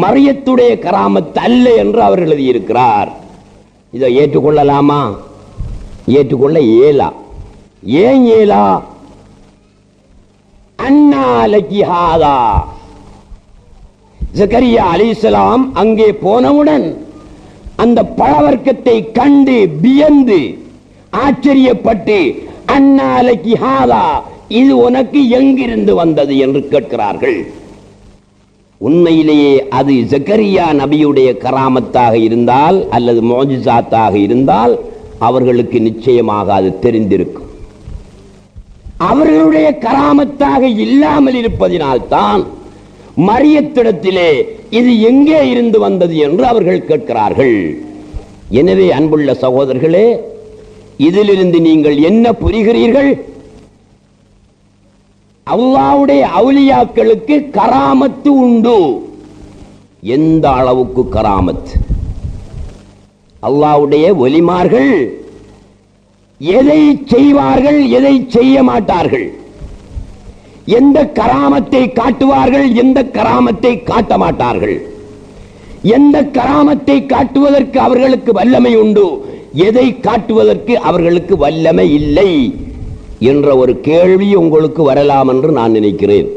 மரியத்துடைய கராமத்து அல்ல என்று அவர் எழுதியிருக்கிறார். இதை ஏற்றுக்கொள்ளலாமா? ஏற்றுக்கொள்ள இயலா. ஏன் இயலா? அன்னாலகி ஹாதா, ஜக்கரியா அலைஹிஸ்ஸலாம் அங்கே போனவுடன் அந்த பழவர்க்கத்தை கண்டு வியந்து ஆச்சரியப்பட்டு அன்னாலகி ஹாதா, இது உனக்கு எங்கிருந்து வந்தது என்று கேட்கிறார்கள். உண்மையிலேயே அது ஜக்கரியா நபியுடைய கராமத்தாக இருந்தால் அல்லது மோஜிசாத்தாக இருந்தால் அவர்களுக்கு நிச்சயமாக அது தெரிந்திருக்கும். அவர்களுடைய கராமத்தாக இல்லாமல் இருப்பதினால்தான் மரியத்திடத்திலே இது எங்கே இருந்து வந்தது என்று அவர்கள் கேட்கிறார்கள். எனவே அன்புள்ள சகோதரர்களே, இதிலிருந்து நீங்கள் என்ன புரிகிறீர்கள்? அல்லாஹ்வுடைய அவுலியாக்களுக்கு கராமத்து உண்டு. எந்த அளவுக்கு கராமத்? அல்லாஹ்வுடைய வலிமார்கள் எதை செய்வார்கள், எதை செய்ய மாட்டார்கள், எந்த கராமத்தை காட்டுவார்கள், எந்த கராமத்தை காட்ட மாட்டார்கள், எந்த கராமத்தை காட்டுவதற்கு அவர்களுக்கு வல்லமை உண்டு, எதை காட்டுவதற்கு அவர்களுக்கு வல்லமை இல்லை என்ற ஒரு கேள்வி உங்களுக்கு வரலாம் என்று நான் நினைக்கிறேன்.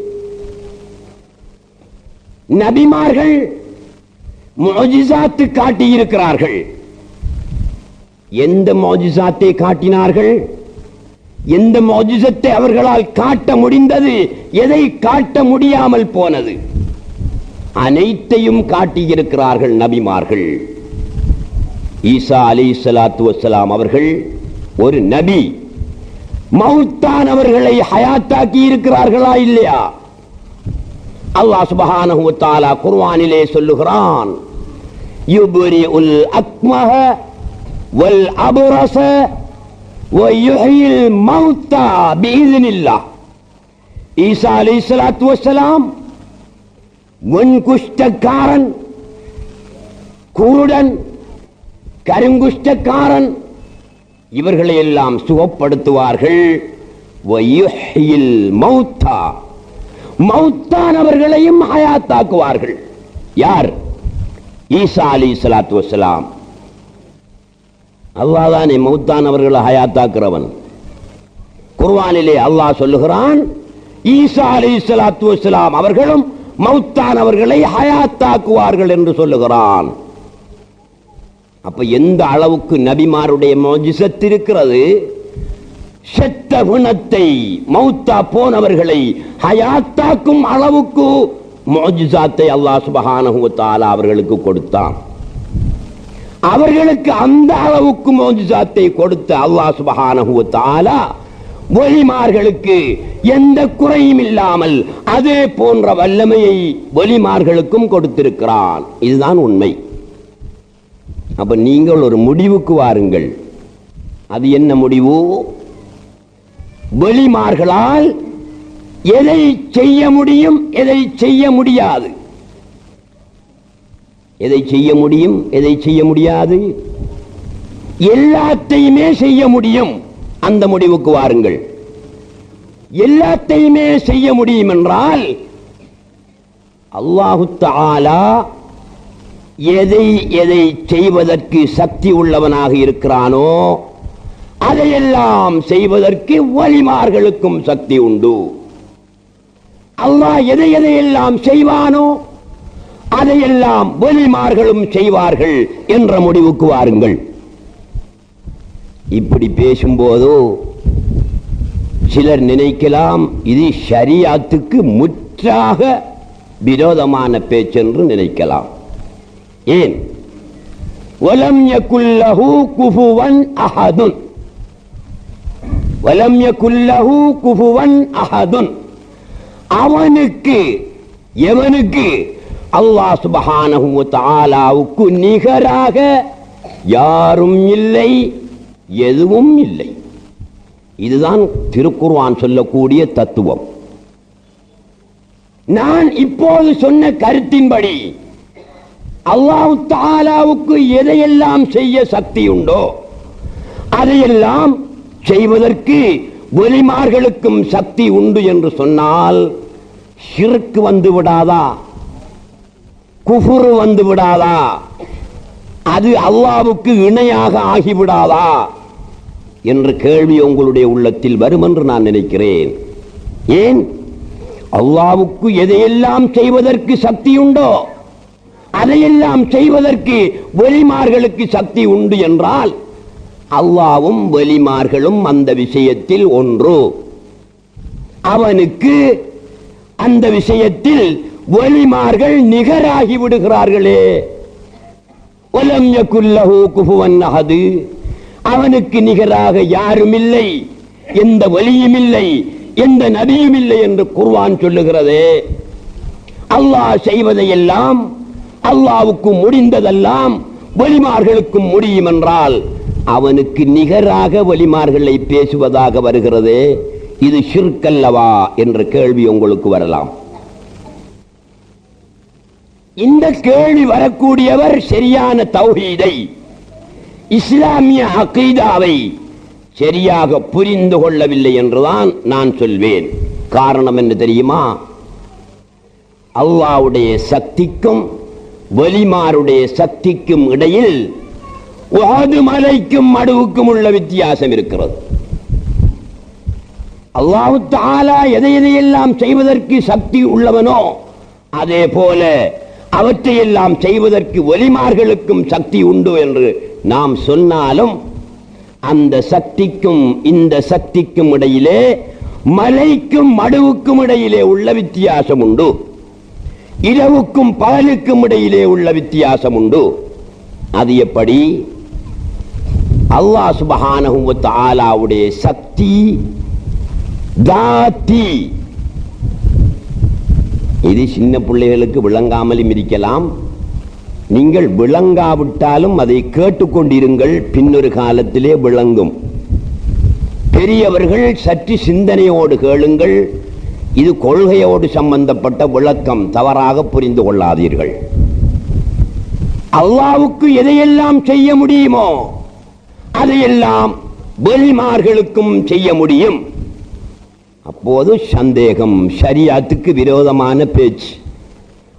நபிமார்கள் முஜிசாத்து காட்டியிருக்கிறார்கள். எந்த முஜிசாத்தை காட்டினார்கள்? எந்த முஜிசத்தை அவர்களால் காட்ட முடிந்தது, எதை காட்ட முடியாமல் போனது, அனைத்தையும் காட்டியிருக்கிறார்கள் நபிமார்கள். ஈசா அலைஹிஸ்ஸலாத்து வஸ்ஸலாம் அவர்கள் ஒரு நபி. மௌத்தானவர்களை ஹயாத்தாக்கி இருக்கிறார்களா இல்லையா? அல்லாஹ் சுப்ஹானஹு வ தஆலா குர்ஆனிலே சொல்லுகிறான், யுப்ரிஉல் அக்மஹ வல் அப்ரஸ வ யுஹ்யில் மௌத்தா பிஇذنில்லாஹ். ஈசா அலைஹிஸ்ஸலாத்து வஸ்ஸலாம் முன்குஷ்டக்காரன், குருடன், கருங்குஷ்டக்காரன், இவர்களை எல்லாம் சுகப்படுத்துவார்கள். வயுஹ்யில் மௌத்தா, மௌத்தானவர்களையும் ஹயாத்தாக்குவார்கள். யார்? ஈசா அலைஹிஸ்ஸலாத்து வஸ்ஸலாம். அல்லாஹ் தானே மௌத்தானவர்களை ஹயாத்தாக்குறவன். குர்ஆனிலே அல்லாஹ் சொல்லுகிறான், ஈசா அலைஹிஸ்ஸலாத்து வஸ்ஸலாம் அவர்களும் மௌத்தானவர்களை ஹயாத்தாக்குவார்கள் என்று சொல்லுகிறான். அப்ப எந்த அளவுக்கு நபிமாருடைய மோஜிசத் இருக்கிறது? செத்த குணத்தை, மௌத்தா போனவர்களை ஹயாத்தாக்கும் அளவுக்கு மோஜிசாத்தை அல்லாஹ் சுப்ஹானஹு வ தஆலா அவர்களுக்கு கொடுத்தான். அவர்களுக்கு அந்த அளவுக்கு மோஜிசாத்தை கொடுத்த அல்லாஹ் சுப்ஹானஹு வ தஆலா வலிமார்களுக்கு எந்த குறையும் இல்லாமல் அதே போன்ற வல்லமையை வலிமார்களுக்கும் கொடுத்திருக்கிறான். இதுதான் உண்மை. அப்ப நீங்கள் ஒரு முடிவுக்கு வாருங்கள். அது என்ன முடிவு? வலிமார்களால் எதை செய்ய முடியும், எதை செய்ய முடியாது, எதை செய்ய முடியும், எதை செய்ய முடியாது, எல்லாத்தையுமே செய்ய முடியும். அந்த முடிவுக்கு வாருங்கள். எல்லாத்தையுமே செய்ய முடியும் என்றால் அல்லாஹு தஆலா எதை எதை செய்வதற்கு சக்தி உள்ளவனாக இருக்கிறானோ அதையெல்லாம் செய்வதற்கு வலிமார்களுக்கும் சக்தி உண்டு. அல்லாஹ் எதை எதையெல்லாம் செய்வானோ அதையெல்லாம் வலிமார்களும் செய்வார்கள் என்ற முடிவுக்கு வாருங்கள். இப்படி பேசும்போது சிலர் நினைக்கலாம் இது ஷரியத்துக்கு முற்றாக விரோதமான பேச்சென்று நினைக்கலாம். ஏன்? வலம் யகுல் லஹு குஃபுவன் அஹதுன், வலம் யகுல் லஹு குஃபுவன் அஹதுன், அவனுக்கு எவனுக்கு அல்லாஹ் சுப்ஹானஹு வ தஆலாவுக்கு நிகராக யாரும் இல்லை, எதுவும் இல்லை. இதுதான் திருக்குர்ஆன் சொல்லக்கூடிய தத்துவம். நான் இப்போது சொன்ன கருத்தின்படி அல்லாஹ் தஆலாவுக்கு எதையெல்லாம் செய்ய சக்தி உண்டோ அதையெல்லாம் செய்வதற்கு வலிமார்களுக்கும் சக்தி உண்டு என்று சொன்னால் ஷிர்க் வந்து விடாதா? குஃப்ர் வந்து விடாதா? அது அல்லாஹ்வுக்கு இணையாக ஆகிவிடாதா என்ற கேள்வி உங்களுடைய உள்ளத்தில் வரும் என்று நான் நினைக்கிறேன். ஏன்? அல்லாஹ்வுக்கு எதையெல்லாம் செய்வதற்கு சக்தி உண்டோ அதையெல்லாம் செய்வதற்கு வலிமார்களுக்கு சக்தி உண்டு என்றால் அல்லாஹ்வும் வலிமார்களும் அந்த விஷயத்தில் ஒன்று. அவனுக்கு அந்த விஷயத்தில் வலிமார்கள் நிகராகி விடுகிறார்களே. வலம் யகுல் லஹு குஃபுவன் அஹது, அவனுக்கு நிகராக யாரும் இல்லை, எந்த வலியும் இல்லை, எந்த நபியும் இல்லை என்று குர்ஆன் சொல்லுகிறதே. அல்லாஹ் செய்வதையெல்லாம் அல்லாஹ்வுக்கு முடிந்ததெல்லாம் வலிமார்களுக்கும் முடியும் என்றால் அவனுக்கு நிகராக வலிமார்களை பேசுவதாக வருகிறதே, இது ஷிர்க் அல்லவா என்ற கேள்வி உங்களுக்கு வரலாம். இந்த கேள்வி வரக்கூடியவர் சரியான தௌஹீதை, இஸ்லாமிய அகீதாவை சரியாக புரிந்து கொள்ளவில்லை என்றுதான் நான் சொல்வேன். காரணம் என்ன தெரியுமா? அல்லாஹ்வுடைய சக்திக்கும் வலிமாருடைய சக்திக்கும் இடையில் உஹது மலைக்கும் மடுவுக்கும் உள்ள வித்தியாசம் இருக்கிறது. அல்லாஹ் தஆலா எதை எதையெல்லாம் செய்வதற்கு சக்தி உள்ளவனோ அதே போல அவற்றையெல்லாம் செய்வதற்கு வலிமார்களுக்கும் சக்தி உண்டு என்று நாம் சொன்னாலும் அந்த சக்திக்கும் இந்த சக்திக்கும் இடையிலே மலைக்கும் மடுவுக்கும் இடையிலே உள்ள வித்தியாசம் உண்டு. இரவுக்கும் பகலுக்கும் இடையிலே உள்ள வித்தியாசம் உண்டு. அது எப்படி? அல்லாஹ் சுப்ஹானஹு வ தஆலாவுடைய சக்தி தாத்தி, இது சின்ன பிள்ளைகளுக்கு விளங்காமலும் இருக்கலாம். நீங்கள் விளங்காவிட்டாலும் அதை கேட்டுக்கொண்டிருங்கள், பின்னொரு காலத்திலே விளங்கும். பெரியவர்கள் சற்று சிந்தனையோடு கேளுங்கள். இது கொள்கையோடு சம்பந்தப்பட்ட விளக்கம், தவறாக புரிந்து கொள்ளாதீர்கள். அல்லாஹ்வுக்கு எதையெல்லாம் செய்ய முடியுமோ அதையெல்லாம் வலிமார்களுக்கும் செய்ய முடியும். அப்போது சந்தேகம், ஷரியத்துக்கு விரோதமான பேச்சு.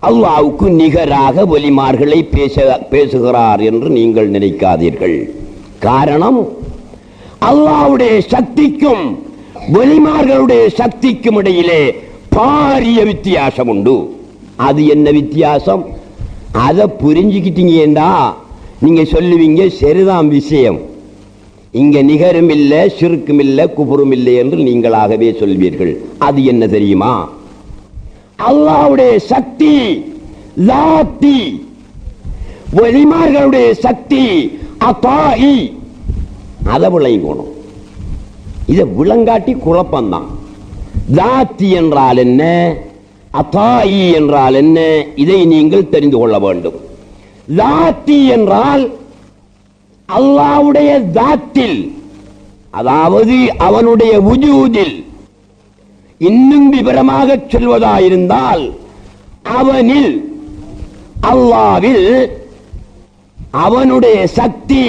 அல்லாஹ்வுக்கு நிகராக வலிமார்களை பேசுகிறார் என்று நீங்கள் நினைக்காதீர்கள். காரணம், அல்லாஹ்வுடைய சக்திக்கும் வலிமார்களுடைய சக்திக்கும் இடையிலே பாரிய வித்தியாசம் உண்டு. அது என்ன வித்தியாசம்? அதை புரிஞ்சுக்கிட்டீங்கடா நீங்க சொல்லுவீங்க, சரிதான் விஷயம், இங்க நிகரும் இல்லை, ஷிர்க்கும் இல்லை, குஃப்ரும் இல்லை என்று நீங்களாகவே சொல்வீர்கள். அது என்ன தெரியுமா? அல்லாஹ்வுடைய சக்தி லாத்தி, வலிமார்களுடைய சக்தி அதாயி. அதை விளங்கணும். இதை விளங்காட்டி குழப்பம்தான். லாத்தி என்றால் என்ன, அதாயி என்றால் என்ன, இதை நீங்கள் தெரிந்து கொள்ள வேண்டும். லாத்தி என்றால் அல்லாஹ்வுடைய தாத்தில், அதாவது அவனுடைய வுஜூதில். இன்னும் விவரமாக சொல்வதாயிருந்தால் அவனில், அல்லாஹ்வில் அவனுடைய சக்தி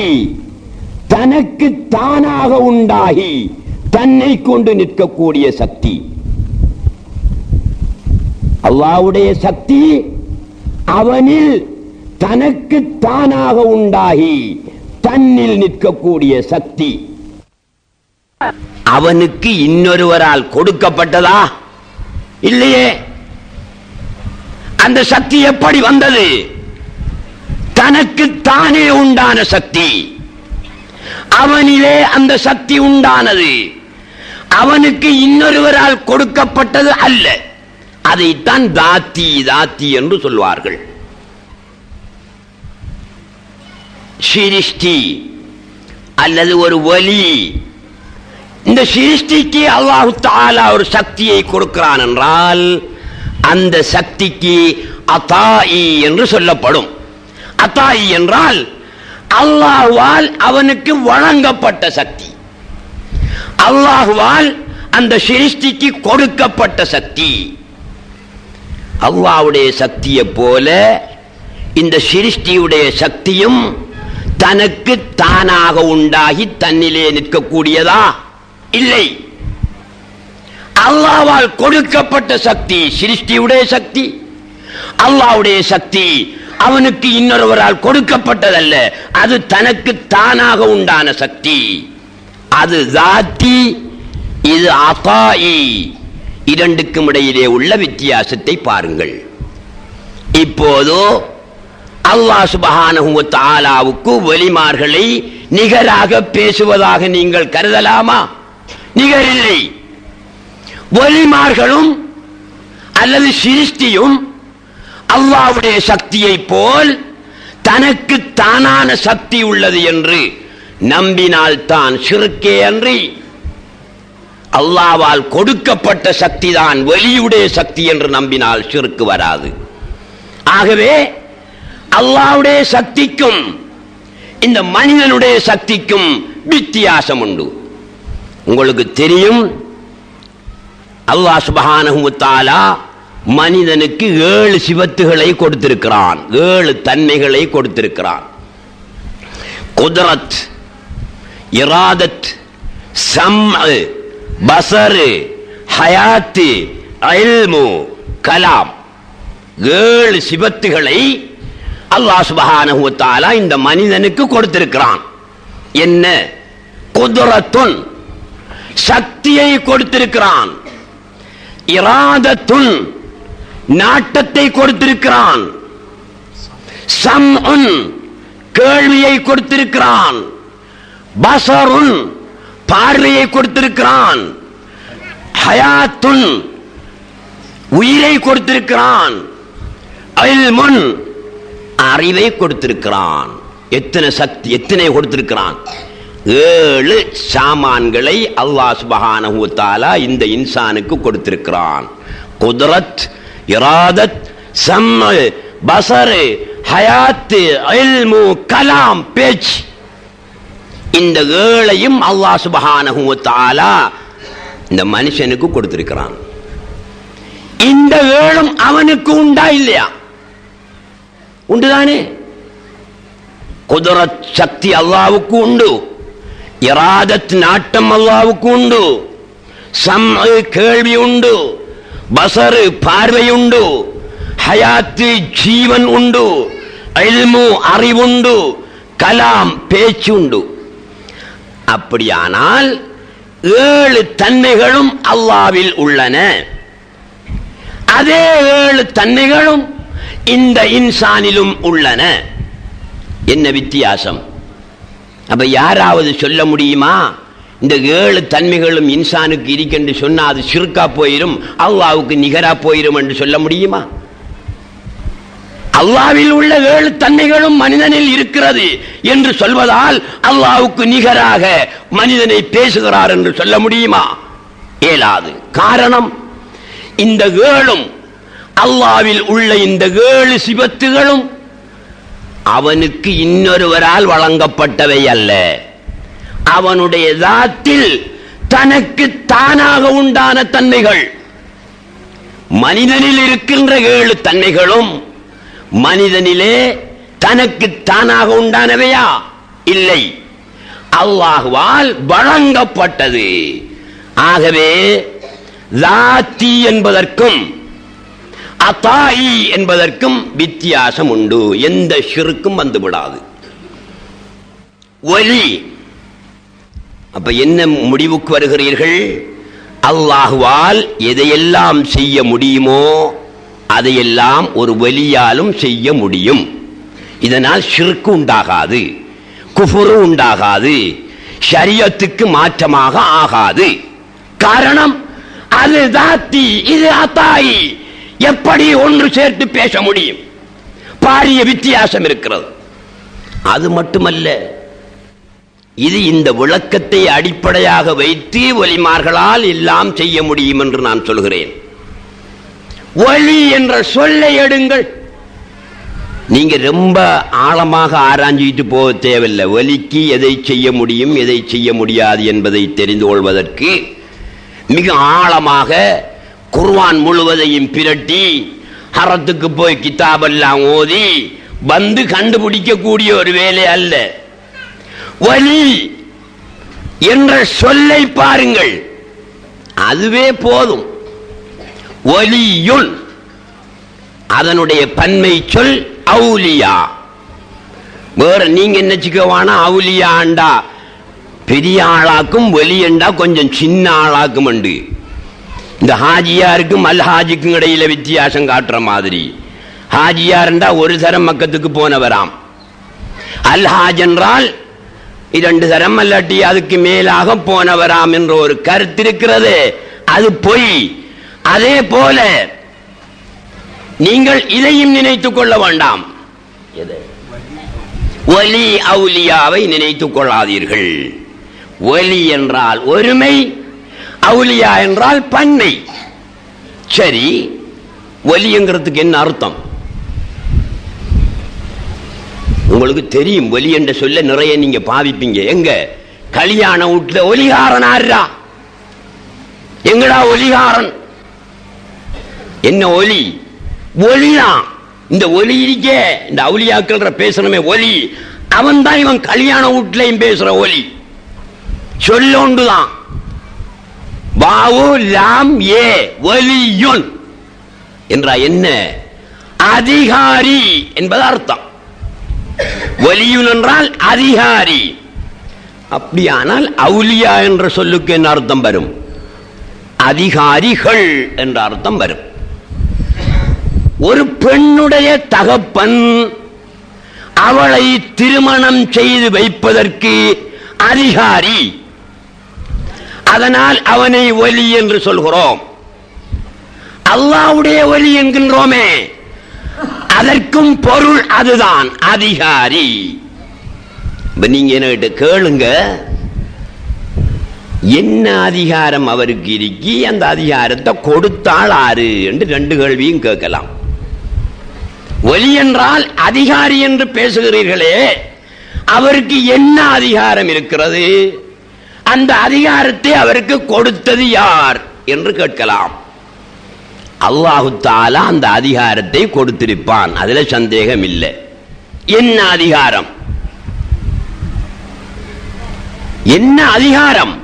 தனக்கு தானாக உண்டாகி தன்னை கொண்டு நிற்கக்கூடிய சக்தி. அல்லாஹ்வுடைய சக்தி அவனில் தனக்கு தானாக உண்டாகி தன்னில் நிற்கக்கூடிய சக்தி. அவனுக்கு இன்னொருவரால் கொடுக்கப்பட்டதா? இல்லையே. அந்த சக்தி எப்படி வந்தது? தனக்கு தானே உண்டான சக்தி. அவனிலே அந்த சக்தி உண்டானது. அவனுக்கு இன்னொருவரால் கொடுக்கப்பட்டது அல்ல. அதைத்தான் தாத்தி தாத்தி என்று சொல்வார்கள். சிருஷ்டி அல்லது ஒரு வலி. இந்த சிருஷ்டிக்கு அல்லாஹ் தஆலா ஒரு சக்தியை கொடுக்கிறான் என்றால் அந்த சக்திக்கு அதாயி என்று சொல்லப்படும். அதாயி என்றால் அல்லாஹ்வால் அவனுக்கு வழங்கப்பட்ட சக்தி, அல்லாஹ்வால் அந்த சிருஷ்டிக்கு கொடுக்கப்பட்ட சக்தி. அல்லாஹ்வுடைய சக்தியை போல இந்த சிருஷ்டியுடைய சக்தியும் தனக்கு தானாக உண்டாகி தன்னிலே நிற்கக்கூடியதா? இல்லை. அல்லாஹ்வால் கொடுக்கப்பட்ட சக்தி சிருஷ்டியுடைய சக்தி. அல்லாஹ்வுடைய சக்தி அவனுக்கு இன்னொருவரால் கொடுக்கப்பட்டதல்ல, அது தனக்கு தானாக உண்டான சக்தி. அது தாத்தி, இது அதாயி. இரண்டுக்கும் இடையிலே உள்ள வித்தியாசத்தை பாருங்கள். இப்போது அல்லாஹ் சுப்ஹானஹு வ தஆலாவுக்கு வலிமார்களை நிகராக பேசுவதாக நீங்கள் கருதலாமா? நிகரில்லை. வலிமார்களும் அல்லது சிருஷ்டியும் அல்லாஹ்வுடைய சக்தியை போல் தனக்கு தானான சக்தி உள்ளது என்று நம்பினால்தான் ஷிர்கே அன்றி அல்லாஹ்வால் கொடுக்கப்பட்ட சக்தி தான் வலியுடைய சக்தி என்று நம்பினால் ஷிர்க் வராது. ஆகவே அல்லாஹ்வுடைய சக்திக்கும் இந்த மனிதனுடைய சக்திக்கும் வித்தியாசம் உண்டு. உங்களுக்கு தெரியும், அல்லாஹ் சுப்ஹானஹு வ தஆலா மனிதனுக்கு 7 சிவத்துகளை கொடுத்திருக்கிறான், 7 தன்மைகளை கொடுத்திருக்கிறான். குத்ரத், இராதத், சம்அ, பஸர், ஹயாத், இல்மு, கலாம். 7 சிவத்துகளை அல்லாஹ் சுப்ஹானஹு வ தஆலா இந்த மனிதனுக்கு கொடுத்திருக்கிறான். என்ன? குத்ரத்துன், சக்தியை கொடுத்திருக்கிறான். இராதத்துன், நாட்டத்தை கொடுத்திருக்கிறான். சம்உன், கேள்வியை கொடுத்திருக்கிறான். பஸருன், பார்வையை கொடுத்திருக்கிறான். ஹயாத்துன், உயிரை கொடுத்திருக்கிறான். இல்முன், அறிவை கொடுத்திருக்கிறான். எத்தனை சக்தி, எத்தனை கொடுத்திருக்கிறான்? 7 சாமான்களை அல்லாஹ் சுப்ஹானஹு வ தஆலா இந்த இன்சானுக்கு கொடுத்திருக்கிறான். குத்ரத், இராதத், சம்அ, பஸர், ஹயாத், இல்மு, கலாம், பேச்சு. இந்த 7ஐயும் அல்லாஹ் சுப்ஹானஹு வ தஆலா இந்த மனுஷனுக்கு கொடுத்திருக்கிறான். இந்த 7ம் அவனுக்கு உண்டா இல்லையா? உண்டுதானே. குத்ரத் சக்தி அல்லாஹ்வுக்கு உண்டு, இராதத் நாட்டம் அல்லாஹ்வுக்கு உண்டு, சம்அ கேள்வி உண்டு, பஸர் பார்வை உண்டு, ஹயாத் ஜீவன் உண்டு, இல்மு அறிவுண்டு, கலாம் பேச்சு உண்டு. அப்படியானால் 7 தன்மைகளும் அல்லாஹ்வில் உள்ளன. அதே 7 தன்மைகளும் இந்த இன்சானிலும் உள்ளன. என்ன வித்தியாசம்? அப்ப யாராவது சொல்ல முடியுமா இந்த 7 தன்மைகளும் இன்சானுக்கு இருக்கென்று சொன்னா அது ஷிர்கா போயிரும், அல்லாஹ்வுக்கு நிகரா போயிரும் என்று சொல்ல முடியுமா? அல்லாஹ்வில் உள்ள 7 தன்மைகளும் மனிதனில் இருக்கிறது என்று சொல்வதால் அல்லாஹ்வுக்கு நிகராக மனிதனை பேசுகிறார் என்று சொல்ல முடியுமா? இயலாது. காரணம், இந்த 7ம் அல்லாஹ்வில் உள்ள இந்த 7 சிபத்துகளும் அவனுக்கு இன்னொருவரால் வழங்கப்பட்டவை அல்ல. அவனுடைய தாத்தில் தனக்கு தானாக உண்டான தன்மைகள். மனிதனில் இருக்கின்ற 7 தன்மைகளும் மனிதனிலே தனக்கு தானாக உண்டானவையா? இல்லை. அல்லாஹ்வால் வழங்கப்பட்டது. ஆகவே லாத்தி என்பதற்கும் அத்தாயி என்பதற்கும் வித்தியாசம் உண்டு. எந்த ஷிர்க்கும் வந்துவிடாது. ஒலி. அப்ப என்ன முடிவுக்கு வருகிறீர்கள்? அல்லாஹ்வால் எதையெல்லாம் செய்ய முடியுமோ அதையெல்லாம் ஒரு வலியாலும் செய்ய முடியும். இதனால் ஷிர்க்கு உண்டாகாது, குஃபுரு உண்டாகாது, ஷரியத்துக்கு மாற்றமாக ஆகாது. காரணம் அது தாத்தி, இது அத்தாயி. எப்படி ஒன்று சேர்த்து பேச முடியும்? பாரிய வித்தியாசம் இருக்கிறது. அது மட்டுமல்ல, இது இந்த விளக்கத்தை அடிப்படையாக வைத்து வலிமார்களால் எல்லாம் செய்ய முடியும் என்று நான் சொல்கிறேன். ஒலி என்ற சொல்லை எடுங்கள். நீங்க ரொம்ப ஆழமாக ஆராய்ச்சிட்டு போக தேவையில்லை. ஒலிக்கு எதை செய்ய முடியும் எதை செய்ய முடியாது என்பதை தெரிந்து கொள்வதற்கு மிக ஆழமாக குர்ஆன் முழுவதையும் பிரட்டி ஹரத்துக்கு போய் கிதாபெல்லாம் ஓதி வந்து கண்டுபிடிக்கக்கூடிய ஒரு வேலை அல்ல. ஒலி என்ற சொல்லை பாருங்கள், அதுவே போதும். ஒலியுன் அதனுடைய பன்மை சொல் அவுலியா. வேற நீங்க என்னச்சுக்கவானா அவுலியாண்டா பெரிய ஆளாக்கும், ஒலியண்டா கொஞ்சம் சின்ன ஆளாக்கும் உண்டு. இந்த ஹாஜியாருக்கும் அல் ஹாஜிக்கும் இடையில வித்தியாசம் காட்டுற மாதிரி. ஹாஜியார்ண்டா ஒரு தரம் மக்கத்துக்கு போனவராம். அல் ஹாஜ் என்றால் 2 தரம் அல்லாட்டி அதுக்கு மேலாக போனவராம் என்ற ஒரு கருத்து இருக்கிறது. அது பொய். அதே போல நீங்கள் இதையும் நினைத்துக் கொள்ள வேண்டாம். ஒலி அவுலியாவை நினைத்துக் கொள்ளாதீர்கள். ஒலி என்றால் ஒருமை, அவுலியா என்றால் பன்மை. சரி, ஒலிங்கிறதுக்கு என்ன அர்த்தம்? உங்களுக்கு தெரியும். ஒலி என்ற சொல்ல நிறைய நீங்க பாவிப்பீங்க. எங்க கல்யாண வீட்டுல ஒலிகாரன் ஆறா? எங்கடா ஒலிகாரன்? என்ன ஒலி? ஒலிதான். இந்த ஒலி இருக்கே, இந்த அவுலியாக்கள் பேசணுமே ஒலி, அவன் தான் இவன் கல்யாண வீட்லையும் பேசுற ஒலி. சொல்லொண்டுதான். வாவு லாம் ஏ ஒலியுன் என்றா என்ன? அதிகாரி என்பது அர்த்தம். ஒலியுன் என்றால் அதிகாரி. அப்படியானால் அவுலியா என்ற சொல்லுக்கு என்ன அர்த்தம் வரும்? அதிகாரிகள் என்ற அர்த்தம் வரும். ஒரு பெண்ணுடைய தகப்பன் அவளை திருமணம் செய்து வைப்பதற்கு அதிகாரி. அதனால் அவனை ஒலி என்று சொல்கிறோம். அல்லாஹ்வுடைய ஒலி என்கின்றோமே, அதற்கும் பொருள் அதுதான், அதிகாரி. நீங்க என்ன கேளுங்க, என்ன அதிகாரம் அவருக்கு இருக்கி அந்த அதிகாரத்தை கொடுத்தாள் ஆறு என்று 2 கேள்வியும் கேட்கலாம். ஒலி என்றால் அதிகாரி என்று பேசுகிறீர்களே, அவருக்கு என்ன அதிகாரம் இருக்கிறது? அந்த அதிகாரத்தை அவருக்கு கொடுத்தது யார் என்று கேட்கலாம். அல்லாஹு தஆலா அந்த அதிகாரத்தை கொடுத்திருப்பான், அதுல சந்தேகம் இல்லை. என்ன அதிகாரம்? என்ன அதிகாரம்?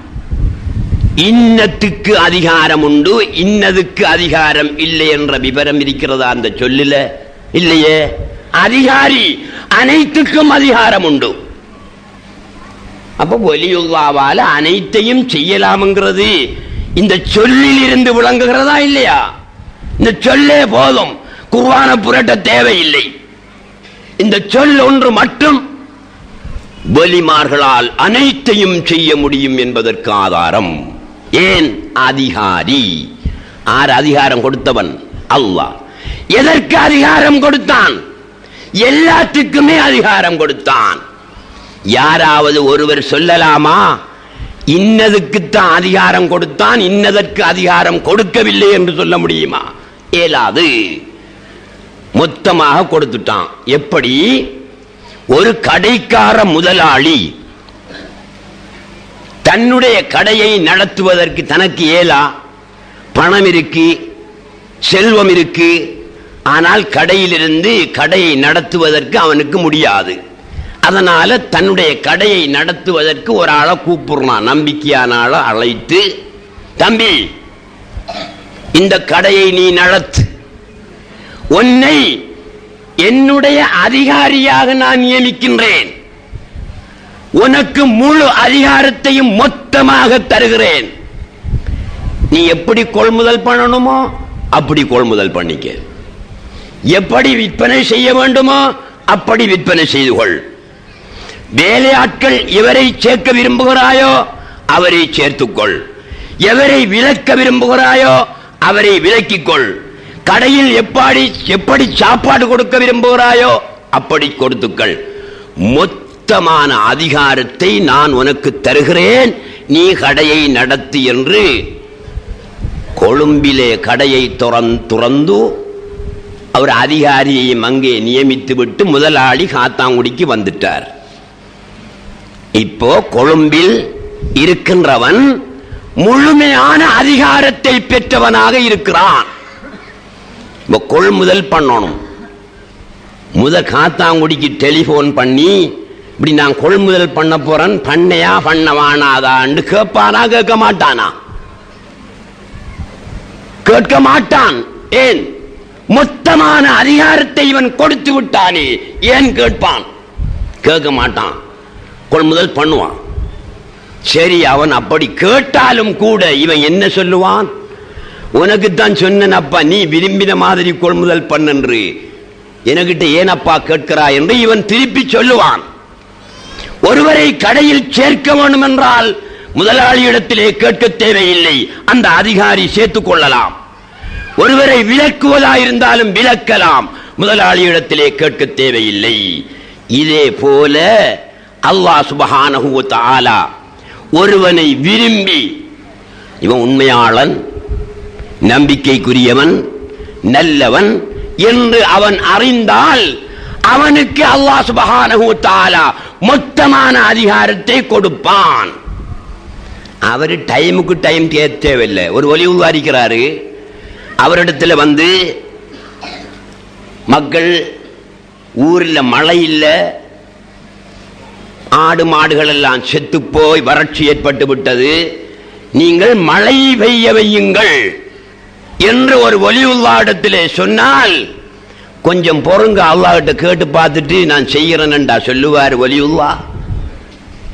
இன்னத்துக்கு அதிகாரம் உண்டு, இன்னதுக்கு அதிகாரம் இல்லை என்ற விவரம் இருக்கிறதா அந்த சொல்லில? இல்லையே. அதிகாரி அனைத்துக்கும் அதிகாரம் உண்டு. அப்ப வலியுல்லாவால அனைத்தையும் செய்யலாம்ங்கிறது இந்த சொல்லில் இருந்து விளங்குகிறதா இல்லையா? இந்த சொல்லே போதும், குர்ஆனை புரட்ட தேவையில்லை. இந்த சொல் ஒன்று மட்டும் வலிமார்களால் அனைத்தையும் செய்ய முடியும் என்பதற்கு ஆதாரம். ஏன்? அதிகாரி. ஆறு அதிகாரம் கொடுத்தவன்? அல்லாஹ். எதற்கு அதிகாரம் கொடுத்தான்? எல்லாத்துக்குமே அதிகாரம் கொடுத்தான். யாராவது ஒருவர் சொல்லலாமா இன்னதுக்குத்தான் அதிகாரம் கொடுத்தான், இன்னதற்கு அதிகாரம் கொடுக்கவில்லை என்று சொல்ல முடியுமா? இயலாது. மொத்தமாக கொடுத்துட்டான். எப்படி? ஒரு கடைக்கார முதலாளி தன்னுடைய கடையை நடத்துவதற்கு தனக்கு இயலா, பணம் இருக்கு, செல்வம் இருக்கு, ஆனால் கடையிலிருந்து கடையை நடத்துவதற்கு அவனுக்கு முடியாது. அதனால தன்னுடைய கடையை நடத்துவதற்கு ஒரு ஆளை கூப்பிடுறான், நம்பிக்கையான ஆளை அழைத்து, தம்பி இந்த கடையை நீ நடத்து, உன்னை என்னுடைய அதிகாரியாக நான் நியமிக்கின்றேன், உனக்கு முழு அதிகாரத்தையும் மொத்தமாக தருகிறேன், நீ எப்படி கொள்முதல் பண்ணணுமோ அப்படி கொள்முதல் பண்ணிக்க, எப்படி விற்பனை செய்ய வேண்டுமோ அப்படி விற்பனை செய்து கொள், வேலையாட்கள் எவரை சேர்க்க விரும்புகிறாயோ அவரை சேர்த்துக்கொள், எவரை விலக்க விரும்புகிறாயோ அவரை விலக்கிக்கொள், கடையில் எப்படி சாப்பாடு கொடுக்க விரும்புகிறாயோ அப்படி கொடுத்துக்கள், மொத்தமான அதிகாரத்தை நான் உனக்கு தருகிறேன், நீ கடையை நடத்து என்று கொழும்பிலே கடையை துறந்து அவர் அதிகாரியையும் அங்கே நியமித்து விட்டு முதலாளி காத்தாங்குடிக்கு வந்துட்டார். இப்போ கொழும்பில் இருக்கின்றவன் முழுமையான அதிகாரத்தை பெற்றவனாக இருக்கிறான். கொள்முதல் பண்ணணும். முதல் காத்தாங்குடிக்கு டெலிபோன் பண்ணி இப்படி நான் கொள்முதல் பண்ண போறேன், பண்ணையா பண்ணவானாதான்னு கேட்பானா? கேட்க மாட்டானா? கேட்க மாட்டான். ஏன்? மொத்தமான அதிகாரத்தை இவன் கொடுத்து விட்டானே, ஏன் கேட்பான்? கேட்க மாட்டான், கொள்முதல் பண்ணுவான். சரி, அவன் அப்படி கேட்டாலும் கூட இவன் என்ன சொல்லுவான்? உனக்குத்தான் சொன்னப்பா, நீ விரும்பின மாதிரி கொள்முதல் பண்ணு, எனக்கிட்ட ஏனப்பா கேட்கிறாய் என்று இவன் திருப்பி சொல்லுவான். ஒருவரை கடையில் சேர்க்க வேண்டும் என்றால் முதலாளியிடத்திலே கேட்க தேவையில்லை, அந்த அதிகாரி சேர்த்துக் கொள்ளலாம். ஒருவரை விலக்குவதாயிருந்தாலும் விலக்கலாம், முதலாளியிடத்திலே கேட்க தேவையில்லை. இதே போல அல்லாஹ் சுப்ஹானஹு வ தஆலா ஒருவனை விரும்பி, இவன் உண்மையாளன், நம்பிக்கைக்குரியவன், நல்லவன் என்று அவன் அறிந்தால் அவனுக்கு அல்லாஹ் சுப்ஹானஹு வ தஆலா மொத்தமான அதிகாரத்தை கொடுப்பான். அவர் டைமுக்கு டைம் தேவையில்லை. ஒரு ஒலி உருவாக்கிறாரு, அவரிடத்துல வந்து மக்கள் ஊரில் மழை இல்லை, ஆடு மாடுகள் எல்லாம் செத்து போய் வறட்சி ஏற்பட்டு விட்டது, நீங்கள் மழை பெய்ய வையுங்கள் என்று ஒரு ஒலியுல்லா இடத்திலே சொன்னால், கொஞ்சம் பொறுங்க, அல்லாஹ்கிட்ட கேட்டு பார்த்துட்டு நான் செய்கிறேன்டா சொல்லுவார் ஒலியுல்லா?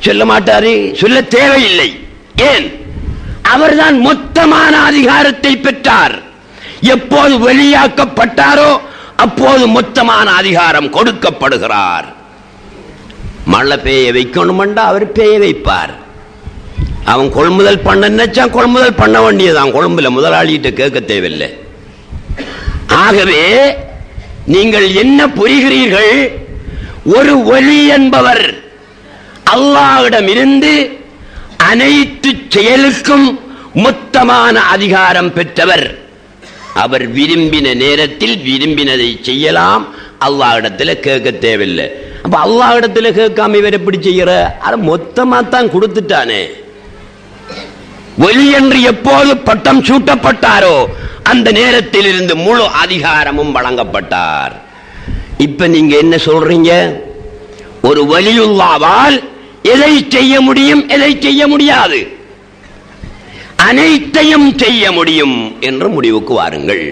சொல்ல மாட்டாரு, சொல்ல தேவையில்லை. ஏன்? அவர்தான் மொத்தமான அதிகாரத்தை பெற்றார். எப்போது வெளியாக்கப்பட்டாரோ அப்போது மொத்தமான அதிகாரம் கொடுக்கப்படுகிறார். மழை பெய்ய வைக்கணும்டா அவர் பெய்ய வைப்பார். அவன் கொள்முதல் பண்ண நினைச்சா கொள்முதல் பண்ண வேண்டியதான், கொழும்புல முதலாளிகிட்ட கேட்க தேவையில்லை. ஆகவே நீங்கள் என்ன புரிகிறீர்கள்? ஒரு ஒலி என்பவர் அல்லாஹ்விடம் இருந்து அனைத்து செயலுக்கும் மொத்தமான அதிகாரம் பெற்றவர். அவர் விரும்பின நேரத்தில் விரும்பினதை செய்யலாம், அல்லாஹ்விடத்தில் கேட்க தேவையில்லை. அப்ப அல்லாஹ்விடத்தில் கேட்காம இவர் எப்படி செய்யற? அது மொத்தமா தான் கொடுத்துட்டானே. ஒலி என்று எப்போது பட்டம் சூட்டப்பட்டாரோ அந்த நேரத்தில் இருந்து முழு அதிகாரமும் வழங்கப்பட்டார். இப்ப நீங்க என்ன சொல்றீங்க? ஒரு வலியுல்லாவால் எதை செய்ய முடியும், எதை செய்ய முடியாது? அனைத்தையும் செய்ய முடியும் என்று முடிவுக்கு வாருங்கள்.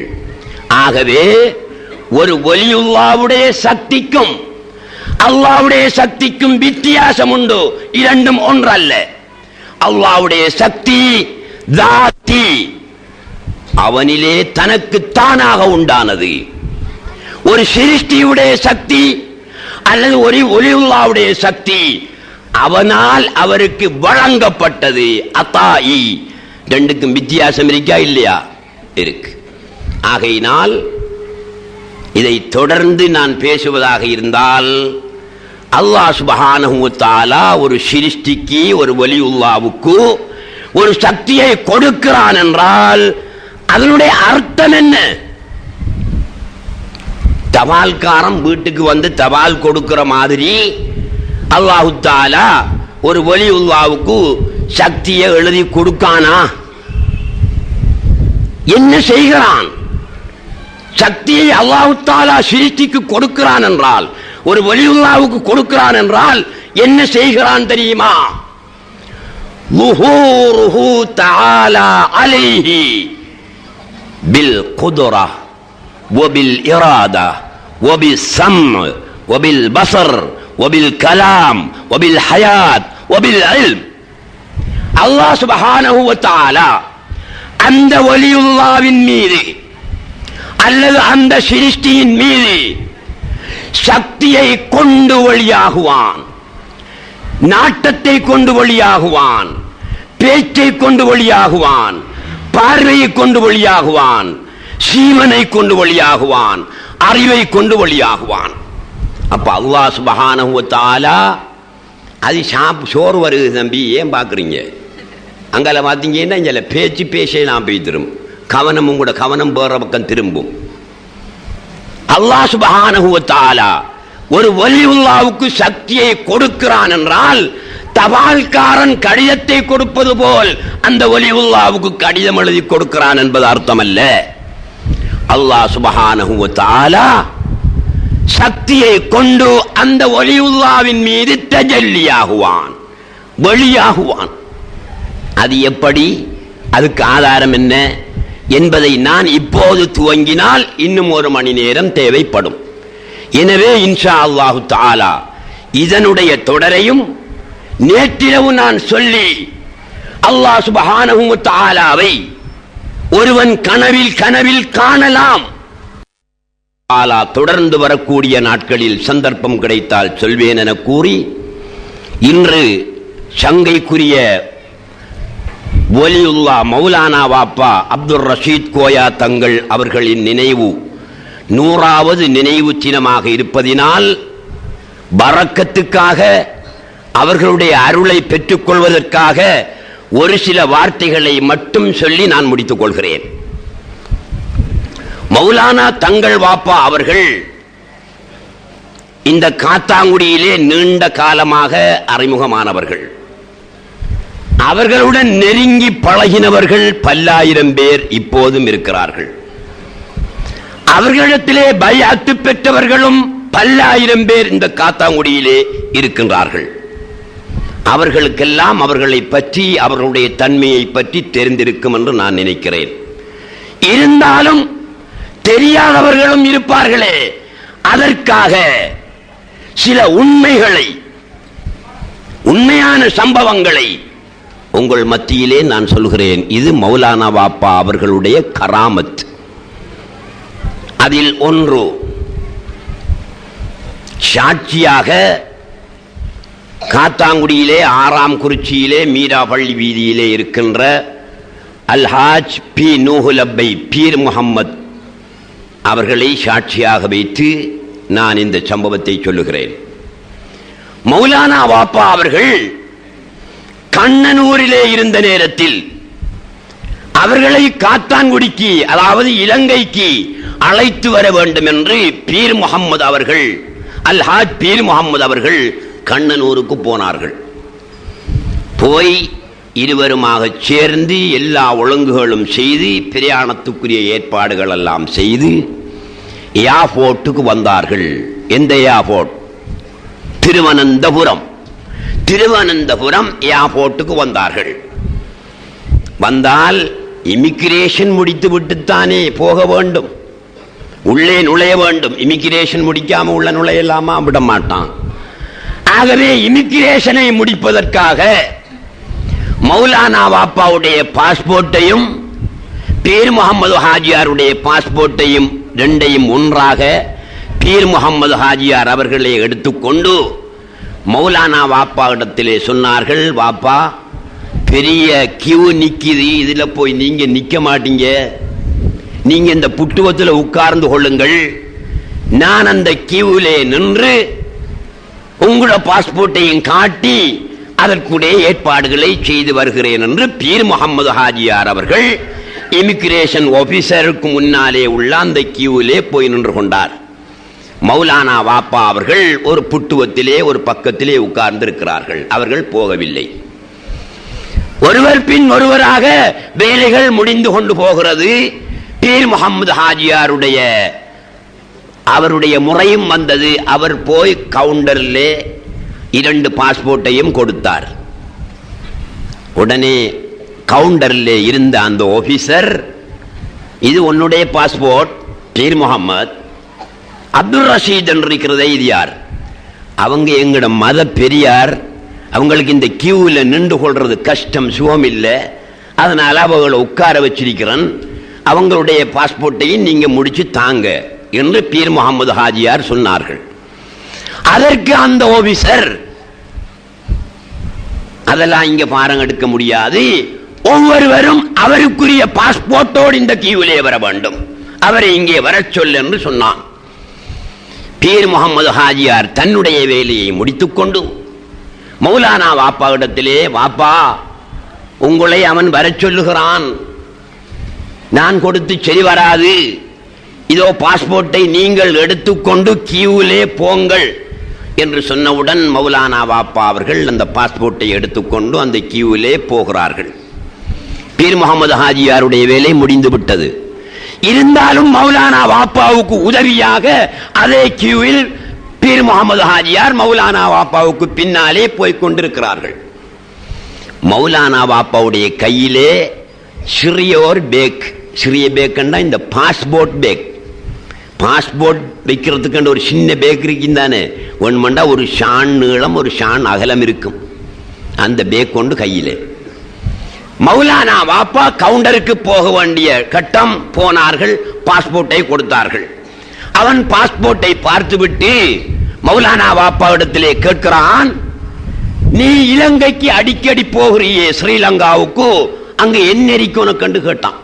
ஆகவே ஒரு வலியுல்லாவுடைய சக்திக்கும் அல்லாஹ்வுடைய சக்திக்கும் வித்தியாசம் உண்டு. இரண்டும் ஒன்றல்ல. அல்லாஹ்வுடைய சக்தி தாத்தி, அவனிலே தனக்கு தானாக உண்டானது. ஒரு சிருஷ்டியுடைய சக்தி அல்லது ஒரு ஒலியுல்லாவுடைய சக்தி அவனால் அவருக்கு வழங்கப்பட்டது. அத்தாயி, ரெண்டுக்கும் வித்தியாசம் இருக்கா இல்லையா? இருக்கு. ஆகையினால் இதை தொடர்ந்து நான் பேசுவதாக இருந்தால், அல்லாஹ் சுப்ஹானஹு வ தஆலா ஒரு சிருஷ்டிக்கு, ஒரு வலியுல்லாவுக்கு ஒரு சக்தியை கொடுக்கிறான் என்றால் அதனுடைய அர்த்தம் என்ன? தபால்காரன் வீட்டுக்கு வந்து தபால் கொடுக்கிற மாதிரி அல்லாஹ் தஆலா ஒரு வலியுல்லாவுக்கு சக்தியை எழுதி கொடுக்கானா? என்ன செய்கிறான்? சக்தியை அல்லாஹ் தஆலா சிருஷ்டிக்கு கொடுக்கிறான் என்றால் ஒரு வலியுல்லாவுக்கு கொடுக்கிறான் என்றால் என்ன செய்கிறான் தெரியுமா? லுஹூருஹு தஆலா அலைஹி பில் குதுரா வபில் இராதா வபில் ஸம் வபில் பஸர் வபில் கலாம் வபில் ஹயாத் வபில் இல்ம். அல்லாஹ் சுப்ஹானஹு வ தஆலா அந்த வலியுல்லாவின் மீது அல்லது அந்த சிருஷ்டியின் மீது சக்தியை கொண்டு வழியாகுவான், நாட்டத்தை கொண்டு வழியாகுவான், பேச்சை கொண்டு வழியாகுவான், பார்வையை கொண்டு வழியாகுவான், சீமனை கொண்டு வழியாகுவான், அறிவை கொண்டு வழியாகுவான். அப்ப அல்லாஹ் சுப்ஹானஹு வ தஆலா அது சோறு வருது தம்பி ஏன் பார்க்குறீங்க, அங்கே பார்த்தீங்கன்னா இங்கே பேச்சு பேச்சே நான் போய் திரும்பும், கவனம் உங்களோட கவனம் வேற பக்கம் திரும்பும். அல்லாஹ் சுப்ஹானஹு வ தஆலா ஒரு வலியுல்லாவுக்கு சக்தியை கொடுக்கிறான் என்றால் தபால்காரன் கடிதத்தை கொடுப்பது போல் அந்த வலியுல்லாவுக்கு கடிதம் எழுதி கொடுக்கிறான் என்பது அர்த்தமல்ல. அல்லாஹ் சுப்ஹானஹு வ தஆலா சக்தியை கொண்டு அந்த வலியுல்லாவின் மீது தஜல்லியாகுவான், வெளியாகுவான். அது எப்படி, அதுக்கு ஆதாரம் என்ன என்பதை நான் இப்போது துவங்கினால் இன்னும் ஒரு மணி நேரம் தேவைப்படும். எனவே இன்ஷா அல்லாஹு தஆலா இதனுடைய தொடரையும் நேற்றிரவு நான் சொல்லி அல்லாஹ் சுப்ஹானஹு வ தஆலாவை ஒருவன் கனவில் காணலாம். தொடர்ந்து வரக்கூடிய நாட்களில் சந்தர்ப்பம் கிடைத்தால் சொல்வேன் என கூறி, இன்று சங்கைக்குரிய வலியுல்லா மௌலானா வாப்பா அப்துல் ரஷீத் கோயா தங்கள் அவர்களின் நினைவு 100வது நினைவு தினமாக இருப்பதினால் பரக்கத்துக்காக அவர்களுடைய அருளை பெற்றுக் கொள்வதற்காக ஒரு சில வார்த்தைகளை மட்டும் சொல்லி நான் முடித்துக் கொள்கிறேன். மௌலானா தங்கள் வாப்பா அவர்கள் இந்த காத்தாங்குடியிலே நீண்ட காலமாக அறிமுகமானவர்கள். அவர்களுடன் நெருங்கி பழகினவர்கள் பல்லாயிரம் பேர் இப்போதும் இருக்கிறார்கள். அவர்களிடத்திலே பைஅத்து பெற்றவர்களும் பல்லாயிரம் பேர் இந்த காத்தாங்குடியிலே இருக்கின்றார்கள். அவர்களுக்கெல்லாம் அவர்களை பற்றி அவர்களுடைய தன்மையை பற்றி தெரிந்திருக்கும் என்று நான் நினைக்கிறேன். இருந்தாலும் தெரியாதவர்களும் இருப்பார்களே, அதற்காக சில உண்மைகளை, உண்மையான சம்பவங்களை உங்கள் மத்தியிலே நான் சொல்கிறேன். இது மௌலானா வாப்பா அவர்களுடைய கராமத். அதில் ஒன்று, சாட்சியாக காத்தாங்குடியிலே 6ஆம் குறிச்சியிலே மீராபள்ளி வீதியிலே இருக்கின்ற அல்ஹாஜ் பி நூஹுலப்பை பீர் முகம்மது அவர்களை சாட்சியாக வைத்து நான் இந்த சம்பவத்தை சொல்லுகிறேன். மௌலானா வாப்பா அவர்கள் கண்ணனூரிலே இருந்த நேரத்தில் அவர்களை காத்தான்குடிக்கு, அதாவது இலங்கைக்கு அழைத்து வர வேண்டும் என்று பீர் முகம்மது அவர்கள், அல்ஹாஜ் பீர் முகம்மது அவர்கள் கண்ணனூருக்கு போனார்கள். போய் இருவருமாக சேர்ந்து எல்லா ஒழுங்குகளும் செய்து பிரயாணத்துக்குரிய ஏற்பாடுகள் எல்லாம் செய்து ஏர்போர்ட்டுக்கு வந்தார்கள். எந்த ஏர்போர்ட்? திருவனந்தபுரம். திருவனந்தபுரம் ஏர்போர்ட்டுக்கு வந்தார்கள். வந்தால் இமிகிரேஷன் முடித்து விட்டுத்தானே போக வேண்டும், உள்ளே நுழைய வேண்டும். இமிகிரேஷன் முடிக்காம உள்ள நுழையலாமா? விட மாட்டான். ஆகவே இமிகிரேஷனை முடிப்பதற்காக மௌலானா வாப்பாவுடைய பாஸ்போர்ட்டையும் பீர் முகமது ஹாஜியாருடைய பாஸ்போர்ட்டையும் ரெண்டையும் ஒன்றாக பீர் முகமது ஹாஜியார் அவர்களை எடுத்துக்கொண்டு மௌலானா வாப்பா இடத்திலே சொன்னார்கள், வாப்பா பெரிய கியூ நிக்குது, இதுல போய் நீங்க நிக்க மாட்டீங்க, நீங்க இந்த புட்டுவத்தில் உட்கார்ந்து கொள்ளுங்கள், நான் அந்த கியூவிலே நின்று உங்களோட பாஸ்போர்ட்டையும் காட்டி அதற்குடைய ஏற்பாடுகளை செய்து வருகிறேன் என்று பீர் முகமது ஹாஜியார் அவர்கள் இமிகிரேஷன் ஆபீசருக்கு முன்னாலே உள்ள அந்த கியூவிலே போய் நின்று கொண்டார். மௌலானா வாப்பா அவர்கள் ஒரு புட்டுவத்திலே ஒரு பக்கத்திலே உட்கார்ந்து இருக்கிறார்கள். அவர்கள் போகவில்லை. ஒருவர் பின் ஒருவராக வேலைகள் முடிந்து கொண்டு போகிறது. பீர் முகமது ஹாஜியாருடைய அவருடைய முறையும் வந்தது. அவர் போய் கவுண்டரில் 2 பாஸ்போர்ட்டையும் கொடுத்தார். உடனே கவுண்டரில் இருந்த அந்த ஆபீசர், இது உன்னுடைய பாஸ்போர்ட் பீர் முகமது, அப்துல் ரஷீத் என்று இருக்கிறதே இது யார்? அவங்க எங்கட மத பெரியார், அவங்களுக்கு இந்த கியூவில் நின்று கொள்றது கஷ்டம், சுகம் இல்லை, அதனால அவங்களை உட்கார வச்சிருக்கிறேன், அவங்களுடைய பாஸ்போர்ட்டையும் நீங்க முடிச்சு தாங்க என்று பீர் முகமது ஹாஜியார் சொன்னார்கள். அதற்கு அந்த ஆபீசர், அதெல்லாம் இங்க பாரம் எடுக்க முடியாது, ஒவ்வொருவரும் அவருக்குரிய பாஸ்போர்ட்டோடு இந்த கியூவிலே வர வேண்டும், அவரை இங்கே வர சொல் என்று சொன்னான். பீர் முகமது ஹாஜியார் தன்னுடைய வேலையை முடித்துக் கொண்டு மௌலானா வாப்பா இடத்திலே, வாப்பா உங்களை அவன் வர சொல்லுகிறான், நான் கொடுத்து சரி வராது, இதோ பாஸ்போர்ட்டை நீங்கள் எடுத்துக்கொண்டு கியூவிலே போங்கள் என்று சொன்னவுடன் மௌலானா வாப்பா அவர்கள் அந்த பாஸ்போர்ட்டை எடுத்துக்கொண்டு அந்த கியூவிலே போகிறார்கள். பீர் முகமது ஹாஜியாருடைய வேலை முடிந்து விட்டது. இருந்தாலும் மௌலானா வாப்பாவுக்கு உதவியாக அதே கியூவில் பீர் முகமது ஹாஜியார் மௌலானா வாப்பாவுக்கு பின்னாலே போய்க் கொண்டிருக்கிறார்கள். மௌலானா வாப்பாவுடைய கையிலே சிறியோர் பேக், சிறிய பேக்கண்டா இந்த பாஸ்போர்ட் பேக், பாஸ்போர்ட் வைக்கிறதுக்கு ஒரு சின்ன பேக் இருக்குந்தானே, ஒன்மண்டா ஒரு ஷான் நீளம் ஒரு ஷான் அகலம் இருக்கும், அந்த பேக் கொண்டு கையிலே. மௌலானா வாப்பா கவுண்டருக்கு போக வேண்டிய கட்டம் போனார்கள், பாஸ்போர்ட்டை கொடுத்தார்கள். அவன் பாஸ்போர்ட்டை பார்த்துவிட்டு மௌலானா வாப்பா இடத்திலே கேட்கிறான், நீ இலங்கைக்கு அடிக்கடி போகிறியே ஸ்ரீலங்காவுக்கு, அங்க என்ன இருக்கு உனக்கு கேட்டான்.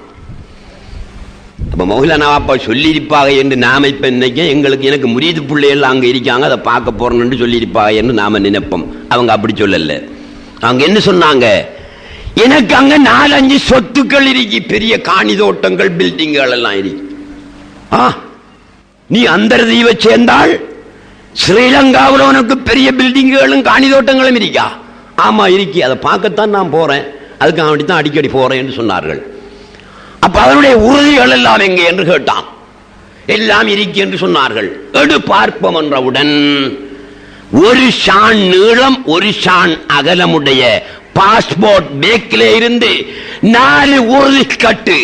அப்ப மௌலானா வாப்பா சொல்லியிருப்பாங்க என்று நாம இப்ப நினைக்க, எங்களுக்கு எனக்கு முரீது பிள்ளைகள் அங்க இருக்காங்க, அதை பார்க்க போறோம்னு சொல்லியிருப்பாங்க என்று நாம நினைப்போம். அவங்க அப்படி சொல்லல. அவங்க என்ன சொன்னாங்க, எனக்கு அங்க 4-5 சொத்துக்கள் இருக்கு, பெரிய காணி தோட்டங்கள் பில்டிங்கள் எல்லாம் இருக்கு. நீ அந்த தீவை சேர்ந்தால் ஸ்ரீலங்காவில் உனக்கு பெரிய பில்டிங்களும் காணி தோட்டங்களும் இருக்கா? ஆமா இருக்கு, அதை பார்க்கத்தான் நான் போறேன், அதுக்கு அப்படித்தான் அடிக்கடி போறேன் என்று சொன்னார்கள். அப்ப அவருடைய உறுதிகள் எல்லாம் எங்கே என்று கேட்டான். எல்லாம் இருக்கு என்று சொன்னார்கள். எடு பார்ப்போம் என்றவுடன் ஒரு ஷான் நீளம் ஒரு ஷான் அகலமுடைய பாஸ்போர்ட் பேக்கிலே இருந்து 4 உறுதி கட்டு,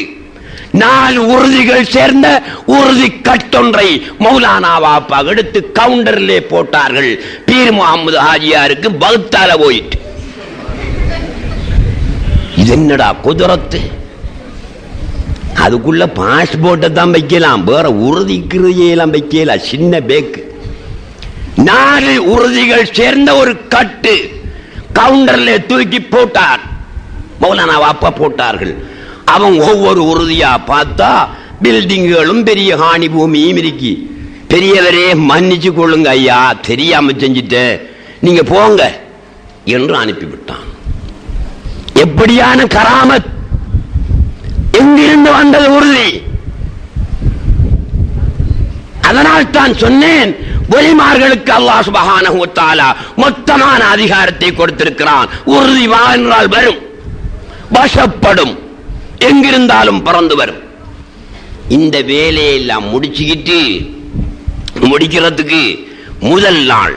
4 உறுதிகள் சேர்ந்த உறுதி கட்டொன்றை மௌலானா வாப்பா எடுத்து கவுண்டரிலே போட்டார்கள். பீர் முகமது ஹாஜியாருக்கு பௌத்தால போயிட்டு, இது என்னடா குதிரத்து, அதுக்குள்ள பாஸ்போர்ட்டை தான் வைக்கலாம், வேற உறுதிக்கிறதையெல்லாம் வைக்கலாம். சின்ன பேக்கு 4 உறுதிகள் சேர்ந்த ஒரு கட்டு கவுண்டர்ல தூக்கி போட்டார். மௌலானா வாப்பா போட்டார்கள். அவன் ஒவ்வொரு உறுதியா பார்த்தா பில்டிங்களும் பெரிய காணி பூமியும் இருக்கு. பெரியவரே மன்னிச்சு கொள்ளுங்க ஐயா, தெரியாம செஞ்சுட்டு நீங்க போங்க என்று அனுப்பிவிட்டான். எப்படியான கராமத், எங்கிருந்து வந்தது உறுதி? அதனால் தான் சொன்னேன், ஒலிமார்களுக்கு அல்லாஹ் சுப்ஹானஹு வ தஆலா மொத்தமான அதிகாரத்தை கொடுத்திருக்கிறான். உறுதி வா என்றால் வரும், வசப்படும், எங்கிருந்தாலும் பறந்து வரும். இந்த வேலையெல்லாம் முடிக்கிறதுக்கு முதல் நாள்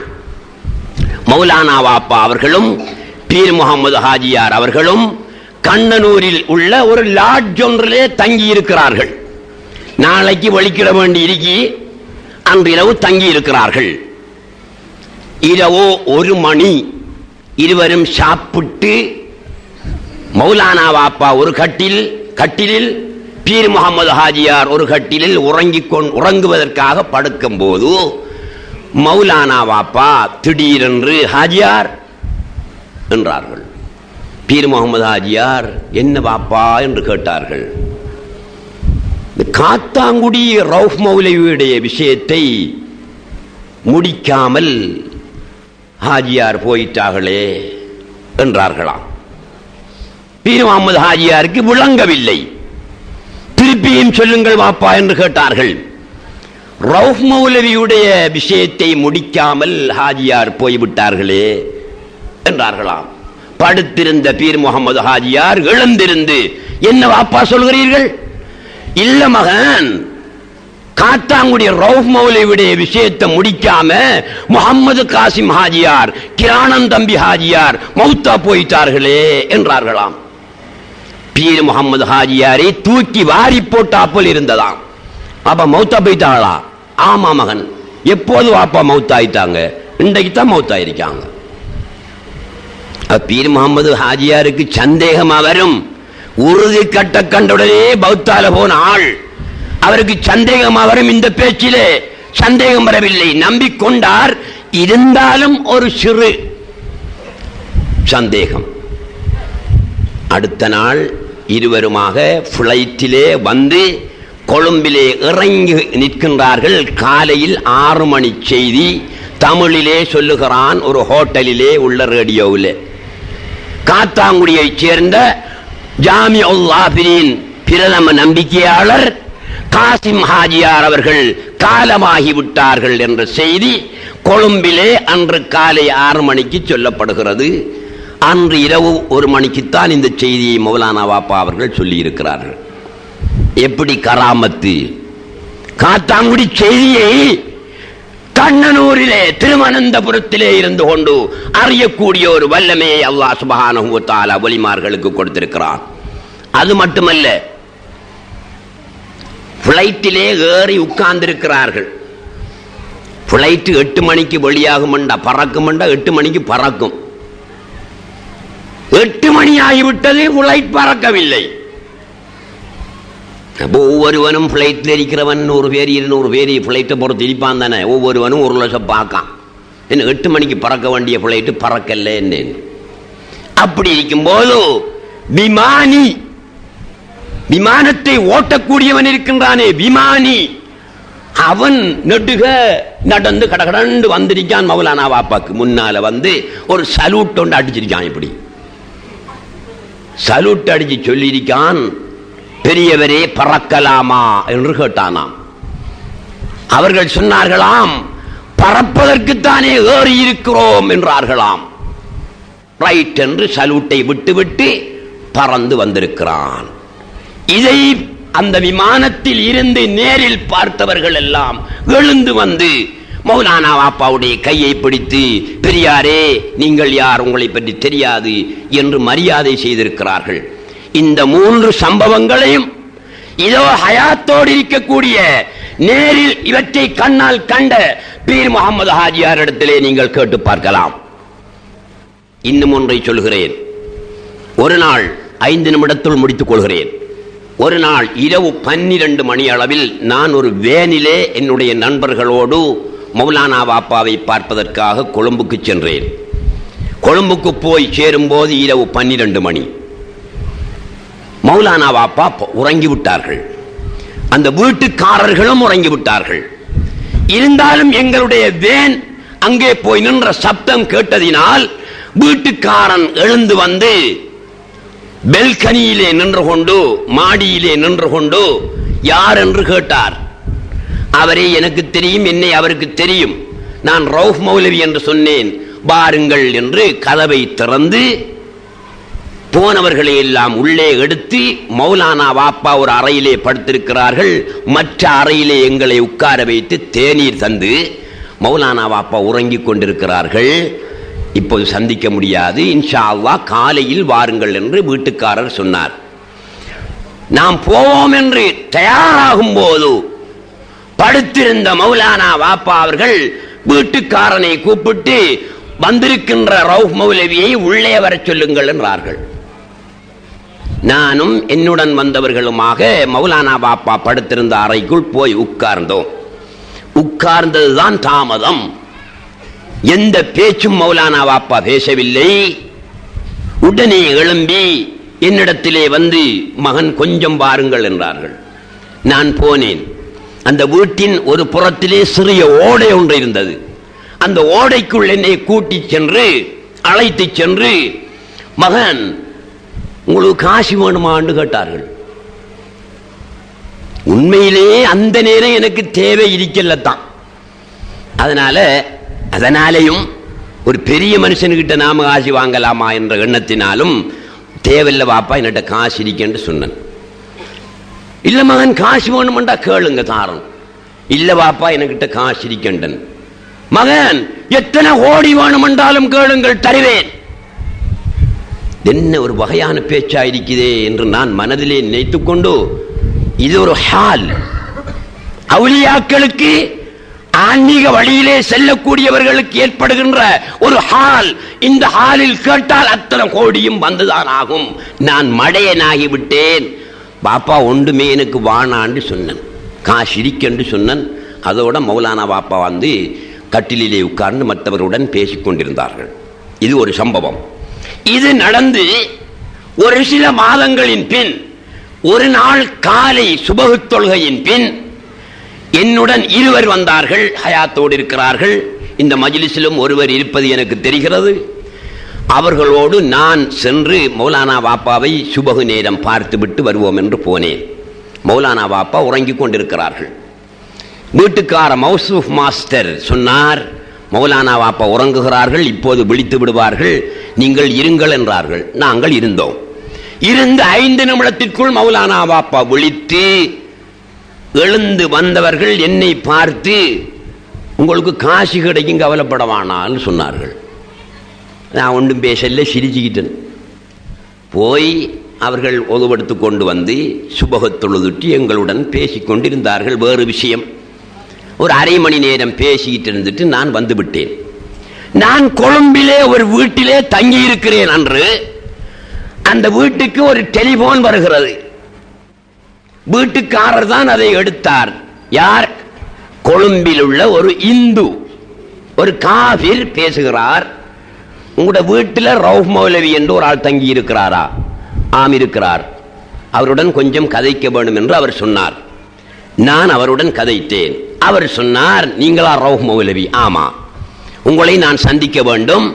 மௌலானா வாப்பா அவர்களும் பீர் முகமது ஹாஜியார் அவர்களும் கண்ணனூரில் உள்ள ஒரு லாட்ஜ் ஒன்றிலே தங்கி இருக்கிறார்கள். நாளைக்கு வழிக்கிட வேண்டி இருக்கி அன்று இரவு தங்கி இருக்கிறார்கள். இரவோ 1 மணி, இருவரும் சாப்பிட்டு மௌலானா வாப்பா ஒரு கட்டிலில் பீர் முகமது ஹாஜியார் ஒரு கட்டிலில் உறங்குவதற்காக படுக்கும் போது மௌலானா வாப்பா திடீரென்று ஹாஜியார் என்றார்கள். பீர் முகமது ஹாஜியார் என்ன வாப்பா என்று கேட்டார்கள். காத்தாங்குடி ரவுஃப் மௌலவியுடைய விஷயத்தை முடிக்காமல் ஹாஜியார் போயிட்டார்களே என்றார்களாம். பீர் முகமது ஹாஜியாருக்கு விளங்கவில்லை. திருப்பியும் சொல்லுங்கள் வாப்பா என்று கேட்டார்கள். ரவுஃப் மௌலவியுடைய விஷயத்தை முடிக்காமல் ஹாஜியார் போய்விட்டார்களே என்றார்களாம். படுத்திருந்த பீர் முகமது ஹாஜியார் எழுந்திருந்து, என்ன வாப்பா சொல்கிறீர்கள்? இல்ல மகன், காத்தாங்குடி ரவுஃப் மௌலவியுடைய விஷயத்தை முடிக்காம முகமது காசிம் ஹாஜியார், கிரானன் தம்பி ஹாஜியார் மௌத்தா போயிட்டார்களே என்றார்களாம். பீர் முகமது ஹாஜியாரை தூக்கி வாரி போட்டாப்போல் இருந்ததாம். அப்ப மௌத்தா போயிட்டாங்களா? ஆமா மகன். எப்போது வாப்பா மௌத்தாயிட்டாங்க? இன்றைக்கு தான் மௌத்தாயிருக்காங்க. பீர் முகமது ஹாஜியாருக்கு சந்தேகமா வரும். உறுதி கட்ட கண்டுடனே பௌத்தால போன ஆள், அவருக்கு சந்தேகமா வரும். இந்த பேச்சிலே சந்தேகம் வரவில்லை, நம்பிக்கொண்டார். இருந்தாலும் ஒரு சிறு சந்தேகம். அடுத்த நாள் இருவருமாக பிளைட்டிலே வந்து கொழும்பிலே இறங்கி நிற்கின்றார்கள். காலையில் 6 மணி செய்தி தமிழிலே சொல்லுகிறான் ஒரு ஹோட்டலிலே உள்ள ரேடியோவில். காத்தாங்குடியைச் சேர்ந்த ஜாமிஉல் ஆஃபிரீன் பிரதம நம்பிக்கையாளர் காசிம் ஹாஜியார் அவர்கள் காலமாகிவிட்டார்கள் என்ற செய்தி கொழும்பிலே அன்று காலை 6 மணிக்கு சொல்லப்படுகிறது. அன்று இரவு 1 மணிக்குத்தான் இந்த செய்தியை மௌலானா வாப்பா அவர்கள் சொல்லி இருக்கிறார்கள். எப்படி கராமத்து! காத்தாங்குடி செய்தியை கண்ணனூரிலே திருவனந்தபுரத்திலே இருந்து கொண்டு அறியக்கூடிய ஒரு வல்லமையை அல்லாஹ் சுப்ஹானஹு வ தஆலா வலிமார்களுக்கு கொடுத்திருக்கிறான். அது மட்டுமல்ல, பிளைட்டிலே ஏறி உட்கார்ந்திருக்கிறார்கள். பிளைட் 8 மணிக்கு வெளியாகும்ண்டா பறக்கும்ண்டா 8 மணிக்கு பறக்கும். 8 மணி ஆகிவிட்டது, பிளைட் பறக்கவில்லை. அப்போ ஒவ்வொருவனும் பிளைட்ல இருக்கிறவன் 100 பேர் 200 பேர் பிளைட்டை பொறுத்து இருப்பான் தானே. ஒவ்வொருவனும் 1 லட்சம் பார்க்கான். என்ன 8 மணிக்கு பறக்க வேண்டிய பிளைட்டு பறக்கல என்ன? அப்படி இருக்கும்போது விமானி, விமானத்தை ஓட்டக்கூடியவன் இருக்கின்றானே விமானி, அவன் நெடுக நடந்து கடகடண்டு வந்திருக்கான். மௌலானா வாப்பாக்கு முன்னால வந்து ஒரு சலூட் ஒன்று அடிச்சிருக்கான். இப்படி சலூட் அடிச்சு சொல்லியிருக்கான், பெரியவரே பறக்கலாமா என்று கேட்டானாம். அவர்கள் சொன்னார்களாம், பறப்பதற்குத்தானே ஏறி இருக்கிறோம் என்றார்களாம். ரைட் என்று சலூட்டை விட்டுவிட்டு பறந்து வந்திருக்கிறான். இதை அந்த விமானத்தில் இருந்து நேரில் பார்த்தவர்கள் எல்லாம் எழுந்து வந்து மௌலானா வாப்பாவுடைய கையை பிடித்து, பெரியாரே நீங்கள் யார், உங்களை பற்றி தெரியாது என்று மரியாதை செய்திருக்கிறார்கள். இந்த 3 சம்பவங்களையும் இதோ ஹயாத்தோடு இருக்கக்கூடிய நேரில் இவற்றை கண்ணால் கண்ட பீர் முகமது ஹாஜியார் இடத்திலே நீங்கள் கேட்டு பார்க்கலாம். இன்னும் ஒன்றை சொல்கிறேன். ஒரு நாள் 5 நிமிடத்துள் முடித்துக் கொள்கிறேன். ஒரு நாள் இரவு 12 மணி அளவில் நான் ஒரு வேனிலே என்னுடைய நண்பர்களோடு மௌலானா வாப்பாவை பார்ப்பதற்காக கொழும்புக்கு சென்றேன். கொழும்புக்கு போய் சேரும்போது இரவு 12 மணி. மௌலானா வாப்பா உறங்கிவிட்டார்கள், அந்த வீட்டுக்காரர்களும் உறங்கிவிட்டார்கள். இருந்தாலும் எங்களுடைய வேன் அங்கே போய் நின்ற சப்தம் கேட்டதினால் வீட்டுக்காரன் எழுந்து வந்து பெல்கனியிலே நின்று கொண்டு, மாடியிலே நின்று கொண்டு யார் என்று கேட்டார். அவரே எனக்கு தெரியும், என்னை அவருக்கு தெரியும். நான் ரவுஃப் மௌலவி என்று சொன்னேன். பாருங்கள் என்று கதவை திறந்து போனவர்களை எல்லாம் உள்ளே எடுத்து, மௌலானா வாப்பா ஒரு அறையிலே படுத்திருக்கிறார்கள், மற்ற அறையிலே எங்களை உட்கார வைத்து தேநீர் தந்து, மௌலானா வாப்பா உறங்கிக் கொண்டிருக்கிறார்கள், இப்போது சந்திக்க முடியாது, இன்ஷா அல்லாஹ் காலையில் வாருங்கள் என்று வீட்டுக்காரர் சொன்னார். நாம் போவோம் என்று தயாராகும் போது படுத்திருந்த மௌலானா வாப்பா அவர்கள் வீட்டுக்காரனை கூப்பிட்டு, வந்திருக்கின்ற ரவுஃப் மௌலவியை உள்ளே வர சொல்லுங்கள் என்றார்கள். நானும் என்னுடன் வந்தவர்களுமாக மௌலானா வாப்பா படுத்திருந்த அறைக்குள் போய் உட்கார்ந்தோம். உட்கார்ந்ததுதான் தாமதம். எந்த பேச்சும் மௌலானா வாப்பா பேசவில்லை. உடனே எழும்பி என்னிடத்திலே வந்து, மகன் கொஞ்சம் பாருங்கள் என்றார்கள். நான் போனேன். அந்த வீட்டின் ஒரு புறத்திலே சிறிய ஓடை ஒன்று இருந்தது. அந்த ஓடைக்குள் என்னை கூட்டி சென்று அழைத்து சென்று, மகன் உங்களுக்கு காசு வேணுமான்னு கேட்டார்கள். உண்மையிலேயே அந்த நேரம் எனக்கு தேவை இருக்கலத்தான். அதனாலேயும் ஒரு பெரிய மனுஷனுக்கிட்ட நாம காசு வாங்கலாமா என்ற எண்ணத்தினாலும் தேவையில்லை வாப்பா என்கிட்ட காசு இருக்கேன்னு சொன்னேன். இல்ல மகன் காசு வேணுமெண்டா கேளுங்க தாரம் இல்ல பாப்பா என்கிட்ட காசு இருக்கண்டன். மகன் எத்தனை கோடி வேணும் என்றாலும் கேளுங்கள் தருவேன். என்ன ஒரு வகையான பேச்சாயிருக்கிறதே என்று நான் மனதிலே நினைத்துக் கொண்டு, இது ஒரு ஹால். அவுலியாக்களுக்கு ஆன்மீக வழியிலே செல்லக்கூடியவர்களுக்கு ஏற்படுகின்ற ஒரு ஹால். இந்த ஹாலில் கேட்டால் அத்தனை கோடியும் வந்துதான் ஆகும். நான் மடையனாகிவிட்டேன். பாப்பா ஒன்றுமே எனக்கு வானான்னு சொன்னேன், காசு இருக்கென்று சொன்னேன். அதோட மௌலானா பாப்பா வந்து கட்டிலே உட்கார்ந்து மற்றவருடன் பேசிக் கொண்டிருந்தார்கள். இது ஒரு சம்பவம். இது நடந்து ஒரு சில மாதங்களின் பின், ஒரு நாள் காலை சுபஹு தொழுகையின் பின் என்னுடன் இருவர் வந்தார்கள். ஹயாத்தோடு இருக்கிறார்கள். இந்த மஜ்லிஸிலும் ஒருவர் இருப்பது எனக்கு தெரிகிறது. அவர்களோடு நான் சென்று மௌலானா பாப்பாவை சுபஹு நேரம் பார்த்துவிட்டு வருவோம் என்று போனேன். மௌலானா பாப்பா உறங்கிக் கொண்டிருக்கிறார்கள். வீட்டுக்கார மௌசூப் மாஸ்டர் சொன்னார், மௌலானா பாப்பா உறங்குகிறார்கள், இப்போது விழித்து விடுவார்கள், நீங்கள் இருங்கள் என்றார்கள். நாங்கள் இருந்தோம். இருந்த 5 நிமிடத்திற்குள் மௌலானா பாப்பா விழித்து எழுந்து வந்தவர்கள் என்னை பார்த்து, உங்களுக்கு காசு கிடைக்கும் கவலைப்படவானான்னு சொன்னார்கள். நான் ஒன்றும் பேசல, சிரிச்சுக்கிட்டேன். போய் அவர்கள் ஒதுவெடுத்து கொண்டு வந்து சுபஹத் தொழுதுட்டு எங்களுடன் பேசிக்கொண்டிருந்தார்கள். வேறு விஷயம். ஒரு அரை மணி நேரம் பேசிக்கிட்டு இருந்துட்டு நான் வந்து விட்டேன். நான் கொழும்பிலே ஒரு வீட்டிலே தங்கி இருக்கிறேன் அன்று. அந்த வீட்டுக்கு ஒரு டெலிபோன் வருகிறது. வீட்டுக்காரர் தான் அதை எடுத்தார். யார்? கொழும்பில் உள்ள ஒரு இந்து, ஒரு காபிர் பேசுகிறார். உங்களோட வீட்டில் ரவுஃப் மௌலவி என்று ஒரு ஆள் தங்கி இருக்கிறாரா? ஆம் இருக்கிறார். அவருடன் கொஞ்சம் கதைக்க வேண்டும் என்று அவர் சொன்னார். நான் அவருடன் கதைத்தேன். அவர் சொன்னார், நீங்களா ரவுஃப் மௌலவி? ஆமா. உங்களை நான் சந்திக்க வேண்டும்.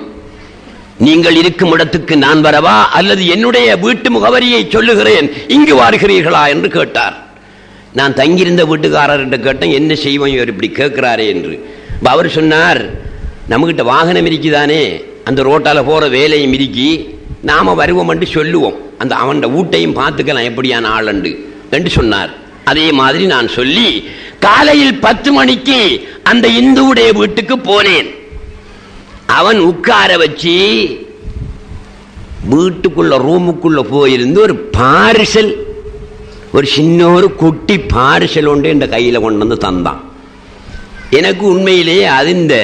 நீங்கள் இருக்கும் இடத்துக்கு நான் வரவா அல்லது என்னுடைய வீட்டு முகவரியை சொல்லுகிறேன், இங்கு வருகிறீர்களா என்று கேட்டார். நான் தங்கியிருந்த வீட்டுக்காரர் என்று கேட்டேன், என்ன செய்வோம் இவர் இப்படி கேட்கிறாரே என்று. அவர் சொன்னார், நம்மகிட்ட வாகனம் இருக்குதானே, அந்த ரோட்டால போற வேலையும் இருக்கி, நாம வருவோம் என்று சொல்லுவோம், அந்த அவன் வீட்டையும் பார்த்துக்கலாம் எப்படியான ஆள் என்று சொன்னார். அதே மாதிரி நான் சொல்லி காலையில் 10 மணிக்கு அந்த இந்துவுடைய வீட்டுக்கு போனேன். அவன் உட்கார வச்சு வீட்டுக்குள்ள ரூமுக்குள்ள போயிருந்து ஒரு பார்சல், ஒரு சின்ன ஒரு குட்டி பார்சல் ஒன்று என் கையில கொண்டு வந்து தந்தான். எனக்கு உண்மையிலேயே அது இந்த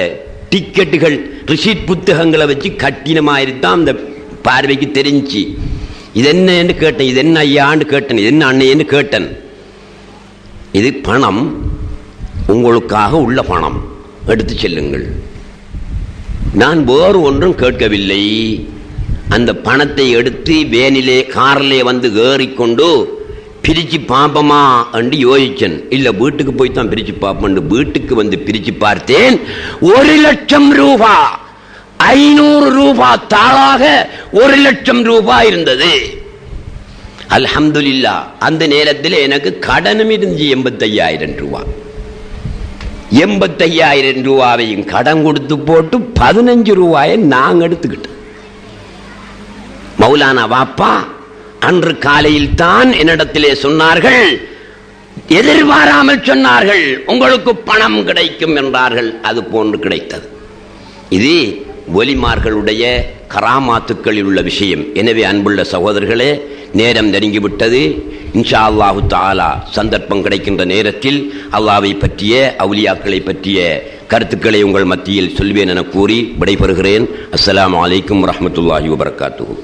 டிக்கெட்டுகள் ரிசீட் புத்தகங்களை வச்சு கட்டினமாயிருத்தான் அந்த பார்வைக்கு தெரிஞ்சு. இது என்ன கேட்டேன், இது என்ன ஐயான்னு கேட்டேன், இது என்ன அண்ணையன்னு கேட்டேன். இது பணம், உங்களுக்காக உள்ள பணம், எடுத்து செல்லுங்கள். நான் வேறு ஒன்றும் கேட்கவில்லை. அந்த பணத்தை எடுத்து வேனிலே காரிலே வந்து ஏறிக்கொண்டு பிரிச்சு பாப்பமா என்று யோசிச்சேன். இல்ல வீட்டுக்கு போய் தான் பிரிச்சு பாப்பேன். வீட்டுக்கு வந்து பிரிச்சு பார்த்தேன். 1,00,000 ரூபாய், 500 ரூபாய் தாளாக 1,00,000 ரூபாய் இருந்தது. அல்ஹம்துலில்லாஹ். அந்த நேரத்தில் எனக்கு கடனும் இருந்துச்சு 85,000 ரூபாய். 85,000 ரூபாவையும் கடன் கொடுத்து போட்டு 15 ரூபாயை நாங்க எடுத்துக்கிட்டோம். மௌலானா பாப்பா அன்று காலையில் தான் என்னிடத்திலே சொன்னார்கள், எதிர்பாராமல் சொன்னார்கள், உங்களுக்கு பணம் கிடைக்கும் என்றார்கள். அது போன்று கிடைத்தது. இது ஒலிமார்களுடைய கராமாத்துக்களில் உள்ள விஷயம். எனவே அன்புள்ள சகோதரர்களே, நேரம் நெருங்கிவிட்டது. இன்ஷா அல்லாஹு தஆலா சந்தர்ப்பம் கிடைக்கின்ற நேரத்தில் அல்லாஹ்வை பற்றிய, அவுலியாக்களை பற்றிய கருத்துக்களை உங்கள் மத்தியில் சொல்வேன் என கூறி விடைபெறுகிறேன். அஸ்ஸலாமு அலைக்கும் வரஹ்மத்துல்லாஹி வபரகாத்துஹு.